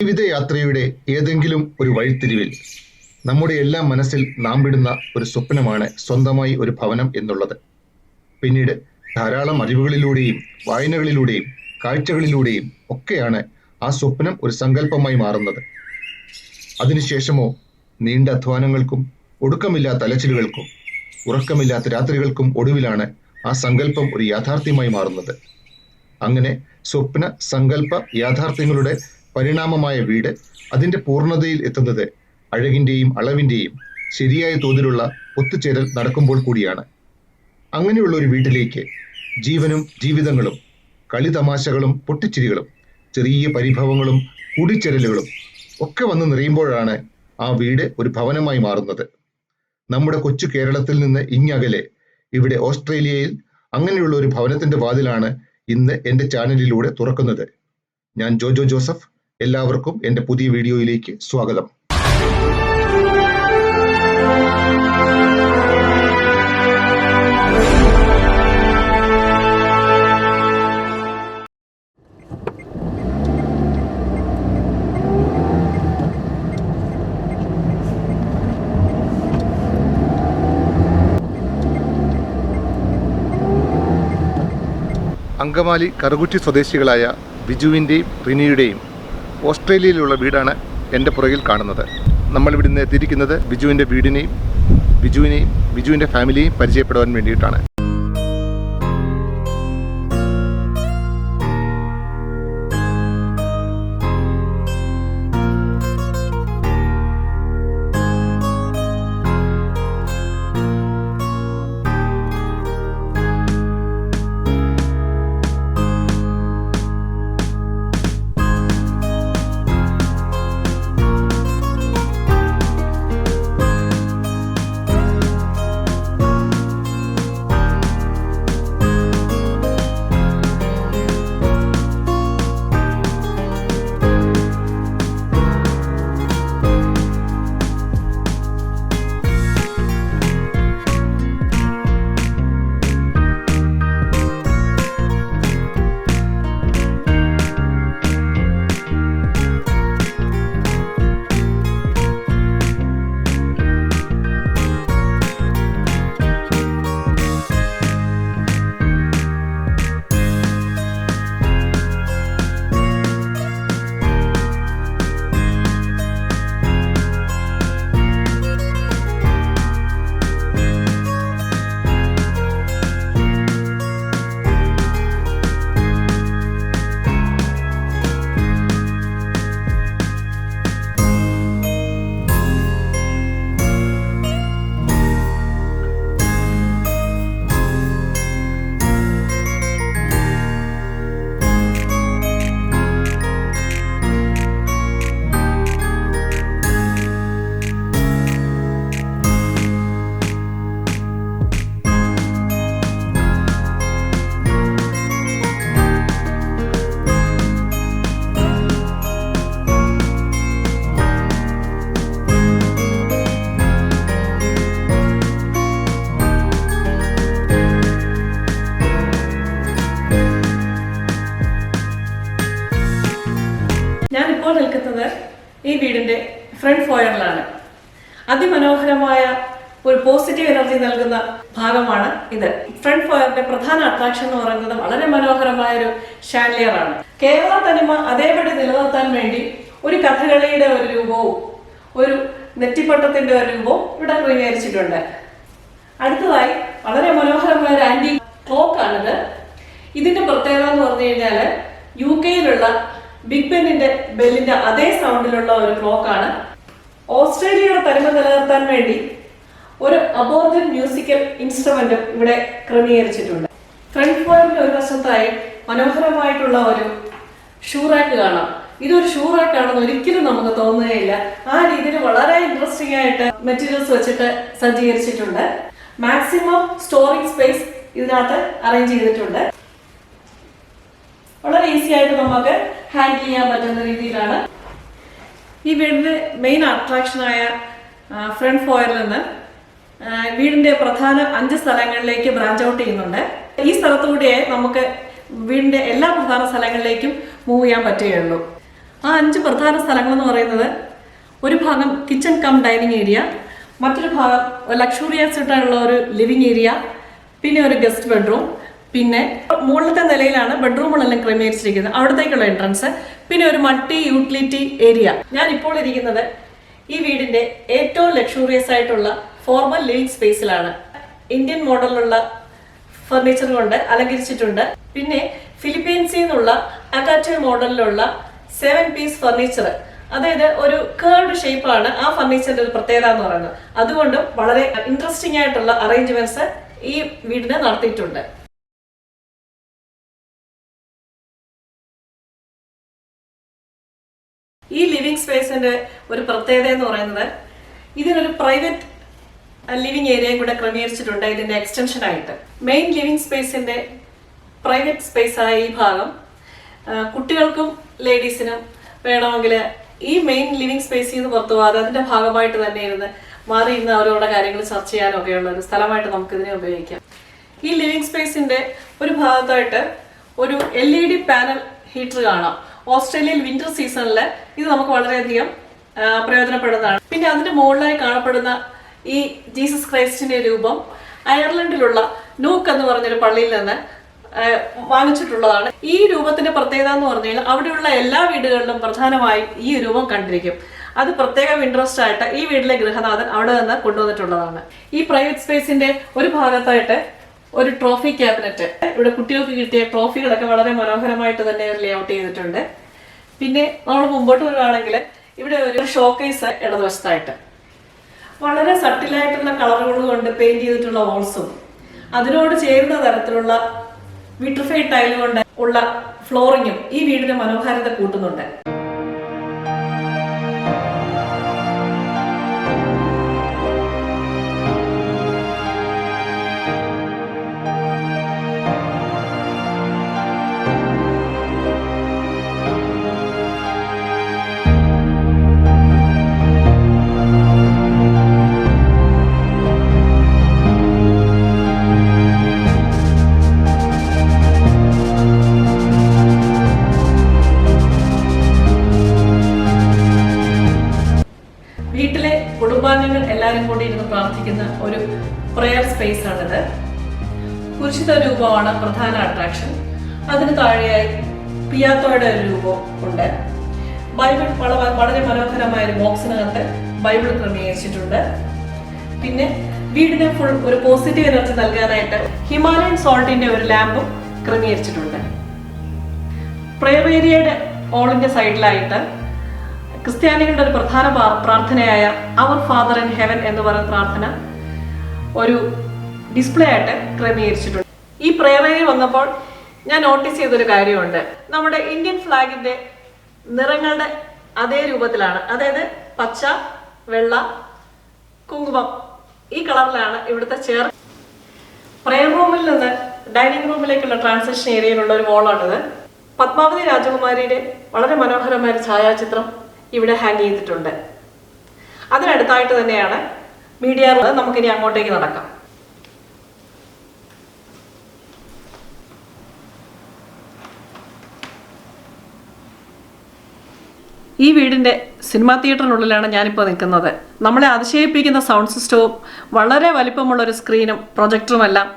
ജീവിതയാത്രയുടെ ഏതെങ്കിലും ഒരു വഴിത്തിരിവിൽ നമ്മുടെ എല്ലാം മനസ്സിൽ നാം വിടുന്ന ഒരു സ്വപ്നമാണ് സ്വന്തമായി ഒരു ഭവനം എന്നുള്ളത്. പിന്നീട് ധാരാളം അറിവുകളിലൂടെയും വായനകളിലൂടെയും കാഴ്ചകളിലൂടെയും ഒക്കെയാണ് ആ സ്വപ്നം ഒരു സങ്കല്പമായി മാറുന്നത്. അതിനുശേഷമോ നീണ്ട അധ്വാനങ്ങൾക്കും ഒടുക്കമില്ലാത്ത അലച്ചിലുകൾക്കും ഉറക്കമില്ലാത്ത രാത്രികൾക്കും ഒടുവിലാണ് ആ സങ്കല്പം ഒരു യാഥാർത്ഥ്യമായി മാറുന്നത്. അങ്ങനെ സ്വപ്ന സങ്കല്പ യാഥാർത്ഥ്യങ്ങളുടെ പരിണാമമായ വീട് അതിന്റെ പൂർണ്ണതയിൽ എത്തുന്നത് അഴകിന്റെയും അളവിന്റെയും ശരിയായ തോതിലുള്ള ഒത്തുചേരൽ നടക്കുമ്പോൾ കൂടിയാണ്. അങ്ങനെയുള്ള ഒരു വീട്ടിലേക്ക് ജീവനും ജീവിതങ്ങളും കളിതമാശകളും പൊട്ടിച്ചിരികളും ചെറിയ പരിഭവങ്ങളും കൂടിച്ചേരലുകളും ഒക്കെ വന്ന് നിറയുമ്പോഴാണ് ആ വീട് ഒരു ഭവനമായി മാറുന്നത്. നമ്മുടെ കൊച്ചു കേരളത്തിൽ നിന്ന് ഇങ്ങകലെ ഇവിടെ ഓസ്ട്രേലിയയിൽ അങ്ങനെയുള്ള ഒരു ഭവനത്തിന്റെ വാതിലാണ് ഇന്ന് എൻ്റെ ചാനലിലൂടെ തുറക്കുന്നത്. ഞാൻ ജോജോ ജോസഫ്. എല്ലാവർക്കും എൻ്റെ പുതിയ വീഡിയോയിലേക്ക് സ്വാഗതം. അങ്കമാലി കറുകുറ്റി സ്വദേശികളായ ബിജുവിൻ്റെയും റിനിയുടെയും ഓസ്ട്രേലിയയിലുള്ള വീടാണ് എൻ്റെ പുറകിൽ കാണുന്നത്. നമ്മളിവിടുന്ന് എത്തിയിരിക്കുന്നത് ബിജുവിൻ്റെ വീടിനെയും ബിജുവിൻ്റെ ഫാമിലിയെയും പരിചയപ്പെടുവാൻ വേണ്ടിയിട്ടാണ്. ഞാനിപ്പോൾ നിൽക്കുന്നത് ഈ വീടിന്റെ ഫ്രണ്ട് ഫോയറിലാണ്. അതിമനോഹരമായ ഒരു പോസിറ്റീവ് എനർജി നൽകുന്ന ഭാഗമാണ് ഇത്. ഫ്രണ്ട് ഫോയറിന്റെ പ്രധാന അട്രാക്ഷൻ എന്ന് പറയുന്നത് വളരെ മനോഹരമായ ഒരു ഷാൻലിയർ ആണ്. കേരള തനിമ അതേപടി നിലനിർത്താൻ വേണ്ടി ഒരു കഥകളിയുടെ ഒരു രൂപവും ഒരു നെറ്റിപ്പട്ടത്തിന്റെ ഒരു രൂപവും ഇവിടെ ക്രമീകരിച്ചിട്ടുണ്ട്. അടുത്തതായി വളരെ മനോഹരമായ ഒരു ആന്റി ക്ലോക്ക് ആണിത്. ഇതിന്റെ പ്രത്യേകത എന്ന് പറഞ്ഞു കഴിഞ്ഞാൽ UK-യിലുള്ള ബിഗ് ബെന്നിന്റെ ബെല്ലിന്റെ അതേ സൗണ്ടിലുള്ള ഒരു ക്ലോക്ക് ആണ്. ഓസ്ട്രേലിയയുടെ തനിമ നിലനിർത്താൻ വേണ്ടി ഒരു അബോർജൻ മ്യൂസിക്കൽ ഇൻസ്ട്രുമെന്റും ഇവിടെ ക്രമീകരിച്ചിട്ടുണ്ട്. ഫ്രണ്ട് ഫോയറിന്റെ ഒരു വശത്തായി മനോഹരമായിട്ടുള്ള ഒരു ഷൂ റാക്ക് കാണാം. ഇതൊരു ഷൂ റാക്ക് ആണെന്ന് ഒരിക്കലും നമുക്ക് തോന്നുകയില്ല. ആ രീതിയിൽ വളരെ ഇൻട്രസ്റ്റിംഗ് ആയിട്ട് മെറ്റീരിയൽസ് വെച്ചിട്ട് സജ്ജീകരിച്ചിട്ടുണ്ട്. മാക്സിമം സ്റ്റോറേജ് സ്പേസ് ഇതിനകത്ത് അറേഞ്ച് ചെയ്തിട്ടുണ്ട്. വളരെ ഈസി ആയിട്ട് നമുക്ക് ഹാൻഡിൽ ചെയ്യാൻ പറ്റുന്ന രീതിയിലാണ്. ഈ വീടിന്റെ മെയിൻ അട്രാക്ഷനായ ഫ്രണ്ട് ഫോയറിൽ നിന്ന് വീടിന്റെ പ്രധാന 5 സ്ഥലങ്ങളിലേക്ക് ബ്രാഞ്ച് ഔട്ട് ചെയ്യുന്നുണ്ട്. ഈ സ്ഥലത്തുകൂടിയേ നമുക്ക് വീടിന്റെ എല്ലാ പ്രധാന സ്ഥലങ്ങളിലേക്കും മൂവ് ചെയ്യാൻ പറ്റുകയുള്ളൂ. ആ 5 പ്രധാന സ്ഥലങ്ങൾ എന്ന് പറയുന്നത് ഒരു ഭാഗം കിച്ചൺ കം ഡൈനിങ് ഏരിയ, മറ്റൊരു ഭാഗം ലക്ഷൂറിയസ് ആയിട്ടുള്ള ഒരു ലിവിങ് ഏരിയ, പിന്നെ ഒരു ഗസ്റ്റ് ബെഡ്റൂം, പിന്നെ മുകളിലത്തെ നിലയിലാണ് ബെഡ്റൂമുകളെല്ലാം ക്രമീകരിച്ചിരിക്കുന്നത്, അവിടത്തേക്കുള്ള എൻട്രൻസ്, പിന്നെ ഒരു മൾട്ടി യൂട്ടിലിറ്റി ഏരിയ. ഞാൻ ഇപ്പോൾ ഇരിക്കുന്നത് ഈ വീടിന്റെ ഏറ്റവും ലക്ഷൂറിയസ് ആയിട്ടുള്ള ഫോർമൽ ലിവിംഗ് സ്പേസിലാണ്. ഇന്ത്യൻ മോഡലിലുള്ള ഫർണിച്ചർ കൊണ്ട് അലങ്കരിച്ചിട്ടുണ്ട്. പിന്നെ ഫിലിപ്പീൻസിൽ നിന്നുള്ള അകാറ്റീവ് മോഡലിലുള്ള 7 പീസ് ഫർണിച്ചർ, അതായത് ഒരു കേർവ്ഡ് ഷേപ്പാണ് ആ ഫർണിച്ചറിന്റെ ഒരു പ്രത്യേകത എന്ന് പറയുന്നത്. അതുകൊണ്ടും വളരെ ഇൻട്രസ്റ്റിംഗ് ആയിട്ടുള്ള അറേഞ്ച്മെന്റ്സ് ഈ വീടിന് നടത്തിയിട്ടുണ്ട്. ഈ ലിവിംഗ് സ്പേസിന്റെ ഒരു പ്രത്യേകത എന്ന് പറയുന്നത് ഇതിനൊരു പ്രൈവറ്റ് ലിവിംഗ് ഏരിയയും കൂടെ ക്രമീകരിച്ചിട്ടുണ്ട് ഇതിന്റെ എക്സ്റ്റൻഷൻ ആയിട്ട്. മെയിൻ ലിവിംഗ് സ്പേസിന്റെ പ്രൈവറ്റ് സ്പേസായ ഈ ഭാഗം കുട്ടികൾക്കും ലേഡീസിനും വേണമെങ്കിൽ ഈ മെയിൻ ലിവിംഗ് സ്പേസിൽ നിന്ന് പുറത്തു പോകാതെ അതിന്റെ ഭാഗമായിട്ട് തന്നെ ഇരുന്ന് മാറി ഇന്ന് അവരോടെ കാര്യങ്ങൾ ചർച്ച ചെയ്യാനൊക്കെയുള്ള ഒരു സ്ഥലമായിട്ട് നമുക്കിതിനെ ഉപയോഗിക്കാം. ഈ ലിവിംഗ് സ്പേസിന്റെ ഒരു ഭാഗത്തായിട്ട് ഒരു LED പാനൽ ഹീറ്റർ കാണാം. ഓസ്ട്രേലിയയിൽ വിന്റർ സീസണിൽ ഇത് നമുക്ക് വളരെയധികം പ്രയോജനപ്പെടുന്നതാണ്. പിന്നെ അതിന്റെ മുകളിലായി കാണപ്പെടുന്ന ഈ ജീസസ് ക്രൈസ്റ്റിന്റെ രൂപം അയർലൻഡിലുള്ള നൂക്ക് എന്ന് പറഞ്ഞൊരു പള്ളിയിൽ നിന്ന് വാങ്ങിച്ചിട്ടുള്ളതാണ്. ഈ രൂപത്തിന്റെ പ്രത്യേകത എന്ന് പറഞ്ഞാൽ അവിടെയുള്ള എല്ലാ വീടുകളിലും പ്രധാനമായും ഈ രൂപം കണ്ടിരിക്കും. അത് പ്രത്യേകം ഇൻട്രസ്റ്റ് ആയിട്ട് ഈ വീട്ടിലെ ഗൃഹനാഥൻ അവിടെ നിന്ന് കൊണ്ടുവന്നിട്ടുള്ളതാണ്. ഈ പ്രൈവറ്റ് സ്പേസിന്റെ ഒരു ഭാഗത്തായിട്ട് ഒരു ട്രോഫി ക്യാബിനറ്റ്, ഇവിടെ കുട്ടികൾക്ക് കിട്ടിയ ട്രോഫികളൊക്കെ വളരെ മനോഹരമായിട്ട് തന്നെ ലേഔട്ട് ചെയ്തിട്ടുണ്ട്. പിന്നെ നമ്മൾ മുമ്പോട്ട് വരുവാണെങ്കിൽ ഇവിടെ ഒരു ഷോക്കേസ് ഇടതുവശത്തായിട്ട് വളരെ സട്ടിലായിട്ടുള്ള കളറുകൾ കൊണ്ട് പെയിന്റ് ചെയ്തിട്ടുള്ള വോൾസും അതിനോട് ചേരുന്ന തരത്തിലുള്ള വിട്രിഫൈഡ് ടൈൽ കൊണ്ട് ഉള്ള ഫ്ലോറിങ്ങും ഈ വീടിന്റെ മനോഹാരിത കൂട്ടുന്നുണ്ട്. വീട്ടിലെ കുടുംബാംഗങ്ങൾ എല്ലാവരും കൂടി ഇരുന്ന് പ്രാർത്ഥിക്കുന്ന ഒരു പ്രെയർ സ്പേസ് ആണിത്. കുരിശിത രൂപമാണ് പ്രധാന അട്രാക്ഷൻ. അതിന് താഴെയായി പിയാത്തോയുടെ ഒരു രൂപം ഉണ്ട്. ബൈബിൾ വളരെ മനോഹരമായ ഒരു ബോക്സിനകത്ത് ബൈബിൾ ക്രമീകരിച്ചിട്ടുണ്ട്. പിന്നെ വീടിന് ഫുൾ ഒരു പോസിറ്റീവ് എനർജി നൽകാനായിട്ട് ഹിമാലയൻ സോൾട്ടിന്റെ ഒരു ലാമ്പും ക്രമീകരിച്ചിട്ടുണ്ട്. പ്രെയർ ഏരിയയുടെ ഓളിന്റെ സൈഡിലായിട്ട് ക്രിസ്ത്യാനികളുടെ ഒരു പ്രധാന പ്രാർത്ഥനയായ അവർ ഫാദർ ഇൻ ഹെവൻ എന്ന് പറയുന്ന പ്രാർത്ഥന ഒരു ഡിസ്പ്ലേ ആയിട്ട് ക്രമീകരിച്ചിട്ടുണ്ട്. ഈ പ്രെയർ ഏരിയ വന്നപ്പോൾ ഞാൻ നോട്ടീസ് ചെയ്തൊരു കാര്യമുണ്ട്. നമ്മുടെ ഇന്ത്യൻ ഫ്ലാഗിന്റെ നിറങ്ങളുടെ അതേ രൂപത്തിലാണ്, അതായത് പച്ച, വെള്ള, കുങ്കുമം, ഈ കളറിലാണ് ഇവിടുത്തെ ചെയർ. പ്രെയർ റൂമിൽ നിന്ന് ഡൈനിങ് റൂമിലേക്കുള്ള ട്രാൻസിഷൻ ഏരിയയിലുള്ള ഒരു വോളാണിത്. പത്മാവതി രാജകുമാരിയുടെ വളരെ മനോഹരമായ ഒരു ഛായാചിത്രം ഇവിടെ ഹാങ് ചെയ്തിട്ടുണ്ട്. അതിനടുത്തായിട്ട് തന്നെയാണ് മീഡിയ റൂം. നമുക്കിനി അങ്ങോട്ടേക്ക് നടക്കാം. ഈ വീടിന്റെ സിനിമാ തിയേറ്ററിനുള്ളിലാണ് ഞാനിപ്പോൾ നിൽക്കുന്നത്. നമ്മളെ അതിശയിപ്പിക്കുന്ന സൗണ്ട് സിസ്റ്റവും വളരെ വലിപ്പമുള്ള ഒരു സ്ക്രീനും പ്രൊജക്ടറുമെല്ലാം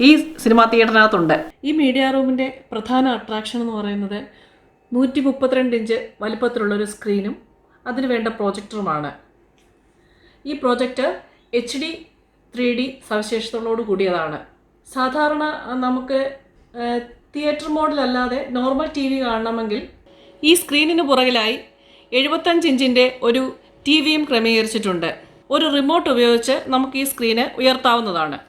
ഈ സിനിമാ തിയേറ്ററിനകത്തുണ്ട്. ഈ മീഡിയ റൂമിന്റെ പ്രധാന അട്രാക്ഷൻ എന്ന് പറയുന്നത് 132 ഇഞ്ച് വലിപ്പത്തിലുള്ളൊരു സ്ക്രീനും അതിന് വേണ്ട പ്രൊജക്ടറുമാണ്. ഈ പ്രൊജക്ടർ HD 3D സവിശേഷതകളോട് കൂടിയതാണ്. സാധാരണ നമുക്ക് തിയേറ്റർ മോഡിലല്ലാതെ നോർമൽ TV കാണണമെങ്കിൽ ഈ സ്ക്രീനിന് പുറകിലായി 75 ഇഞ്ചിൻ്റെ ഒരു TVയും ക്രമീകരിച്ചിട്ടുണ്ട്. ഒരു റിമോട്ട് ഉപയോഗിച്ച് നമുക്ക് ഈ സ്ക്രീന് ഉയർത്താവുന്നതാണ്.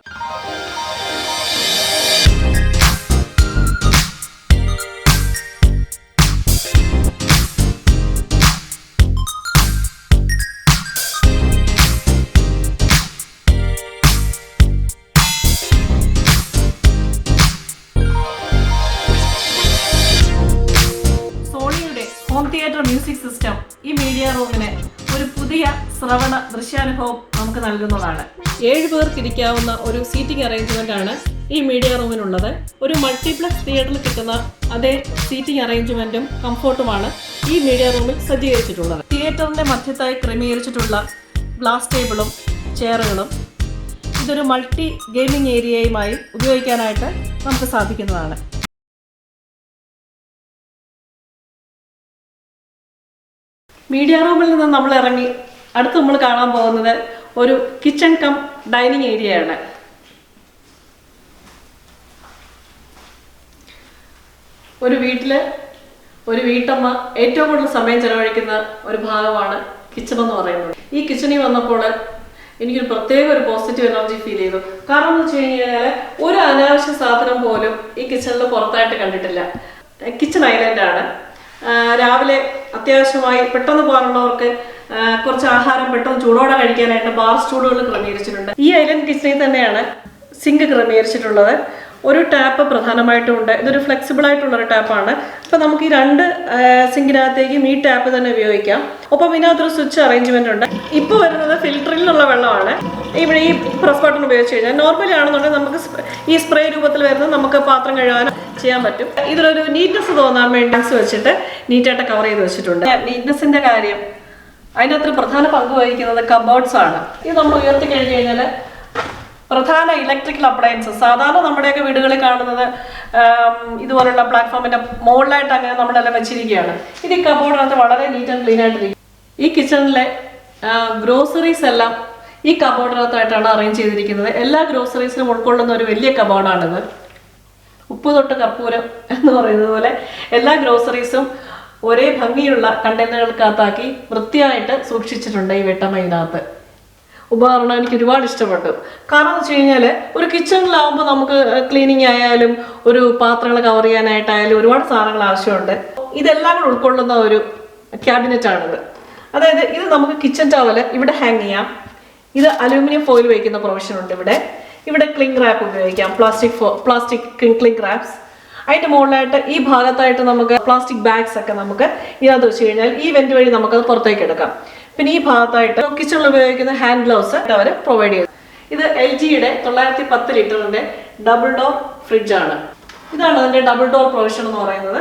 തിയേറ്റർ മ്യൂസിക് സിസ്റ്റം ഈ മീഡിയ റൂമിന് ഒരു പുതിയ ശ്രവണ ദൃശ്യാനുഭവം നമുക്ക് നൽകുന്നതാണ്. 7 പേർക്ക് ഇരിക്കാവുന്ന ഒരു സീറ്റിംഗ് അറേഞ്ച്മെന്റ് ആണ് ഈ മീഡിയ റൂമിനുള്ളത്. ഒരു മൾട്ടിപ്ലക്സ് തിയേറ്ററിൽ കിട്ടുന്ന അതേ സീറ്റിംഗ് അറേഞ്ച്മെൻറ്റും കംഫോർട്ടുമാണ് ഈ മീഡിയ റൂമിൽ സജ്ജീകരിച്ചിട്ടുള്ളത്. തിയേറ്ററിൻ്റെ മധ്യത്തായി ക്രമീകരിച്ചിട്ടുള്ള ഗ്ലാസ് ടേബിളും ചെയറുകളും ഇതൊരു മൾട്ടി ഗെയിമിംഗ് ഏരിയയുമായി ഉപയോഗിക്കാനായിട്ട് നമുക്ക് സാധിക്കുന്നതാണ്. മീഡിയ റൂമിൽ നിന്ന് നമ്മൾ ഇറങ്ങി അടുത്ത് നമ്മൾ കാണാൻ പോകുന്നത് ഒരു കിച്ചൺ കം ഡൈനിങ് ഏരിയയാണ്. ഒരു വീട്ടിൽ ഒരു വീട്ടമ്മ ഏറ്റവും കൂടുതൽ സമയം ചെലവഴിക്കുന്ന ഒരു ഭാഗമാണ് കിച്ചൺ എന്ന് പറയുന്നത്. ഈ കിച്ചണിൽ വന്നപ്പോൾ എനിക്കൊരു പ്രത്യേക ഒരു പോസിറ്റീവ് എനർജി ഫീൽ ചെയ്തു. കാരണം എന്ന് വെച്ച് കഴിഞ്ഞാൽ ഒരു അനാവശ്യ സാധനം പോലും ഈ കിച്ചണിൽ പുറത്തായിട്ട് കണ്ടിട്ടില്ല. കിച്ചൺ ഐലൻഡാണ്. രാവിലെ അത്യാവശ്യമായി പെട്ടെന്ന് പോകാനുള്ളവർക്ക് കുറച്ച് ആഹാരം പെട്ടെന്ന് ചൂടോടെ കഴിക്കാനായിട്ട് ബാർ സ്റ്റൂളുകൾ ക്രമീകരിച്ചിട്ടുണ്ട്. ഈ ഐലൻഡ് കിച്ചണിൽ തന്നെയാണ് സിങ്ക് ക്രമീകരിച്ചിട്ടുള്ളത്. ഒരു ടാപ്പ് പ്രധാനമായിട്ടും ഉണ്ട്. ഇതൊരു ഫ്ലെക്സിബിൾ ആയിട്ടുള്ളൊരു ടാപ്പാണ്. അപ്പോൾ നമുക്ക് ഈ രണ്ട് സിങ്കിനകത്തേക്കും ഈ ടാപ്പ് തന്നെ ഉപയോഗിക്കാം. ഒപ്പം ഇതിനകത്തൊരു സ്വിച്ച് അറേഞ്ച്മെന്റ് ഉണ്ട്. ഇപ്പോൾ വരുന്നത് ഫിൽറ്ററിൽ നിന്നുള്ള വെള്ളമാണ്. ഇവിടെ ഈ പ്രസ് ബട്ടൺ ഉപയോഗിച്ച് കഴിഞ്ഞാൽ നോർമലി ആണെന്നുണ്ടെങ്കിൽ നമുക്ക് ഈ സ്പ്രേ രൂപത്തിൽ വരുന്നത് നമുക്ക് പാത്രം കഴുകാൻ ചെയ്യാൻ പറ്റും. ഇതിലൊരു നീറ്റ്നെസ് തോന്നാൻ വേണ്ടി വെച്ചിട്ട് നീറ്റായിട്ട് കവർ ചെയ്ത് വെച്ചിട്ടുണ്ട്. നീറ്റ്നെസിന്റെ കാര്യം അതിൻ്റെ അത്ര പ്രധാന പങ്ക് വഹിക്കുന്നത് കബോർഡ്സ് ആണ്. ഇത് നമ്മൾ ഉയർത്തി കഴിഞ്ഞ് കഴിഞ്ഞാൽ പ്രധാന ഇലക്ട്രിക്കൽ അപ്ലയൻസസ് സാധാരണ നമ്മുടെയൊക്കെ വീടുകളിൽ കാണുന്നത് ഇതുപോലുള്ള പ്ലാറ്റ്ഫോമിന്റെ മുകളിലായിട്ട് അങ്ങനെ നമ്മളെല്ലാം വെച്ചിരിക്കുകയാണ്. ഇത് ഈ കബോർഡിനകത്ത് വളരെ നീറ്റ് ആൻഡ് ക്ലീൻ ആയിട്ടിരിക്കും. ഈ കിച്ചണിലെ ഗ്രോസറീസ് എല്ലാം ഈ കബോർഡിനകത്തായിട്ടാണ് അറേഞ്ച് ചെയ്തിരിക്കുന്നത്. എല്ലാ ഗ്രോസറീസിനും ഉൾക്കൊള്ളുന്ന ഒരു വലിയ കബോർഡാണിത്. ഉപ്പ് തൊട്ട് കർപ്പൂരം എന്ന് പറയുന്നത് പോലെ എല്ലാ ഗ്രോസറീസും ഒരേ ഭംഗിയുള്ള കണ്ടെയ്നറുകൾക്കകത്താക്കി വൃത്തിയായിട്ട് സൂക്ഷിച്ചിട്ടുണ്ട് ഈ വീട്ടമ്മയിനകത്ത്. ഉപകരണം എനിക്ക് ഒരുപാട് ഇഷ്ടപ്പെട്ടു. കാരണം എന്ന് വെച്ച് കഴിഞ്ഞാൽ ഒരു കിച്ചണിലാവുമ്പോൾ നമുക്ക് ക്ലീനിങ് ആയാലും ഒരു പാത്രങ്ങൾ കവർ ചെയ്യാനായിട്ടായാലും ഒരുപാട് സാധനങ്ങൾ ആവശ്യമുണ്ട്. ഇതെല്ലാം കൂടെ ഉൾക്കൊള്ളുന്ന ഒരു ക്യാബിനറ്റാണിത്. അതായത് ഇത് നമുക്ക് കിച്ചൺ ടവല് ഇവിടെ ഹാങ് ചെയ്യാം. ഇത് അലൂമിനിയം ഫോയിൽ വയ്ക്കുന്ന പ്രൊവിഷൻ ഉണ്ട്. ഇവിടെ ക്ലിംഗ് റാപ്പ് ഉപയോഗിക്കാം. Plastic cling wraps. അതിൻ്റെ മുകളിലായിട്ട് ഈ ഭാഗത്തായിട്ട് നമുക്ക് പ്ലാസ്റ്റിക് ബാഗ്സ് ഒക്കെ നമുക്ക് ഇതിനകത്ത് വെച്ച് കഴിഞ്ഞാൽ ഈ വെന്റ് വഴി നമുക്കത് പുറത്തേക്ക് എടുക്കാം. പിന്നെ ഈ ഭാഗത്തായിട്ട് കിച്ചണിൽ ഉപയോഗിക്കുന്ന ഹാൻഡ് ഗ്ലൗസ് അവർ പ്രൊവൈഡ് ചെയ്തു. ഇത് LGയുടെ 910 ലിറ്ററിന്റെ ഡബിൾ ഡോർ ഫ്രിഡ്ജാണ്. ഇതാണ് അതിന്റെ ഡബിൾ ഡോർ പ്രൊവിഷൻ എന്ന് പറയുന്നത്.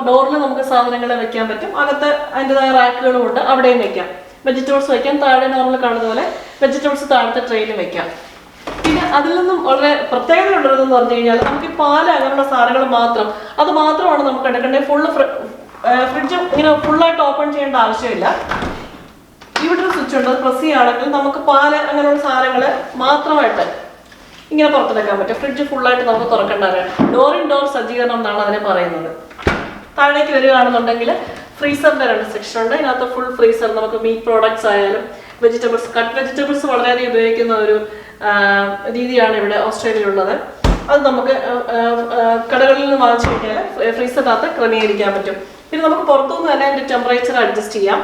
ഡോറിൽ നമുക്ക് സാധനങ്ങൾ വെക്കാൻ പറ്റും. അകത്ത് അതിൻ്റെതായ റാക്കുകളും ഉണ്ട്, അവിടെയും വെക്കാം. വെജിറ്റബിൾസ് വെക്കാം. താഴെ നോർമൽ കാണുന്ന പോലെ വെജിറ്റബിൾസ് താഴത്തെ ട്രെയിലും വെക്കാം. പിന്നെ അതിൽ നിന്നും വളരെ പ്രത്യേകത ഉള്ളതെന്ന് പറഞ്ഞു കഴിഞ്ഞാൽ നമുക്ക് ഈ പാല് അങ്ങനെയുള്ള സാധനങ്ങൾ അത് മാത്രമാണ് നമുക്ക് എടുക്കേണ്ടത്. ഫ്രിഡ്ജ് ഇങ്ങനെ ഫുള്ളായിട്ട് ഓപ്പൺ ചെയ്യേണ്ട ആവശ്യമില്ല. ഇവിടെ ഒരു സ്വിച്ച് ഉണ്ട്. അത് പ്രസ് ചെയ്യുകയാണെങ്കിൽ നമുക്ക് പാല് അങ്ങനെയുള്ള സാധനങ്ങൾ മാത്രമായിട്ട് ഇങ്ങനെ പുറത്തെടുക്കാൻ പറ്റും. ഫ്രിഡ്ജ് ഫുള്ളായിട്ട് നമുക്ക് തുറക്കേണ്ടതാണ്. ഡോർ ഇൻ ഡോർ സജ്ജീകരണം എന്നാണ് അതിനെ പറയുന്നത്. താഴേക്ക് വരികയാണെന്നുണ്ടെങ്കിൽ ഫ്രീസറിന്റെ 2 സെക്ഷൻ ഉണ്ട്. ഇതിനകത്ത് ഫുൾ ഫ്രീസർ നമുക്ക് മീറ്റ് പ്രോഡക്ട്സ് ആയാലും കട്ട് വെജിറ്റബിൾസ് വളരെയധികം ഉപയോഗിക്കുന്ന ഒരു രീതിയാണ് ഇവിടെ ഓസ്ട്രേലിയയിലുള്ളത്. അത് നമുക്ക് കടകളിൽ നിന്ന് വാങ്ങിച്ചു കഴിഞ്ഞാൽ ഫ്രീസറിനകത്ത് ക്രമീകരിക്കാൻ പറ്റും. പിന്നെ നമുക്ക് പുറത്തുനിന്ന് തന്നെ അതിന്റെ ടെമ്പറേച്ചർ അഡ്ജസ്റ്റ് ചെയ്യാം.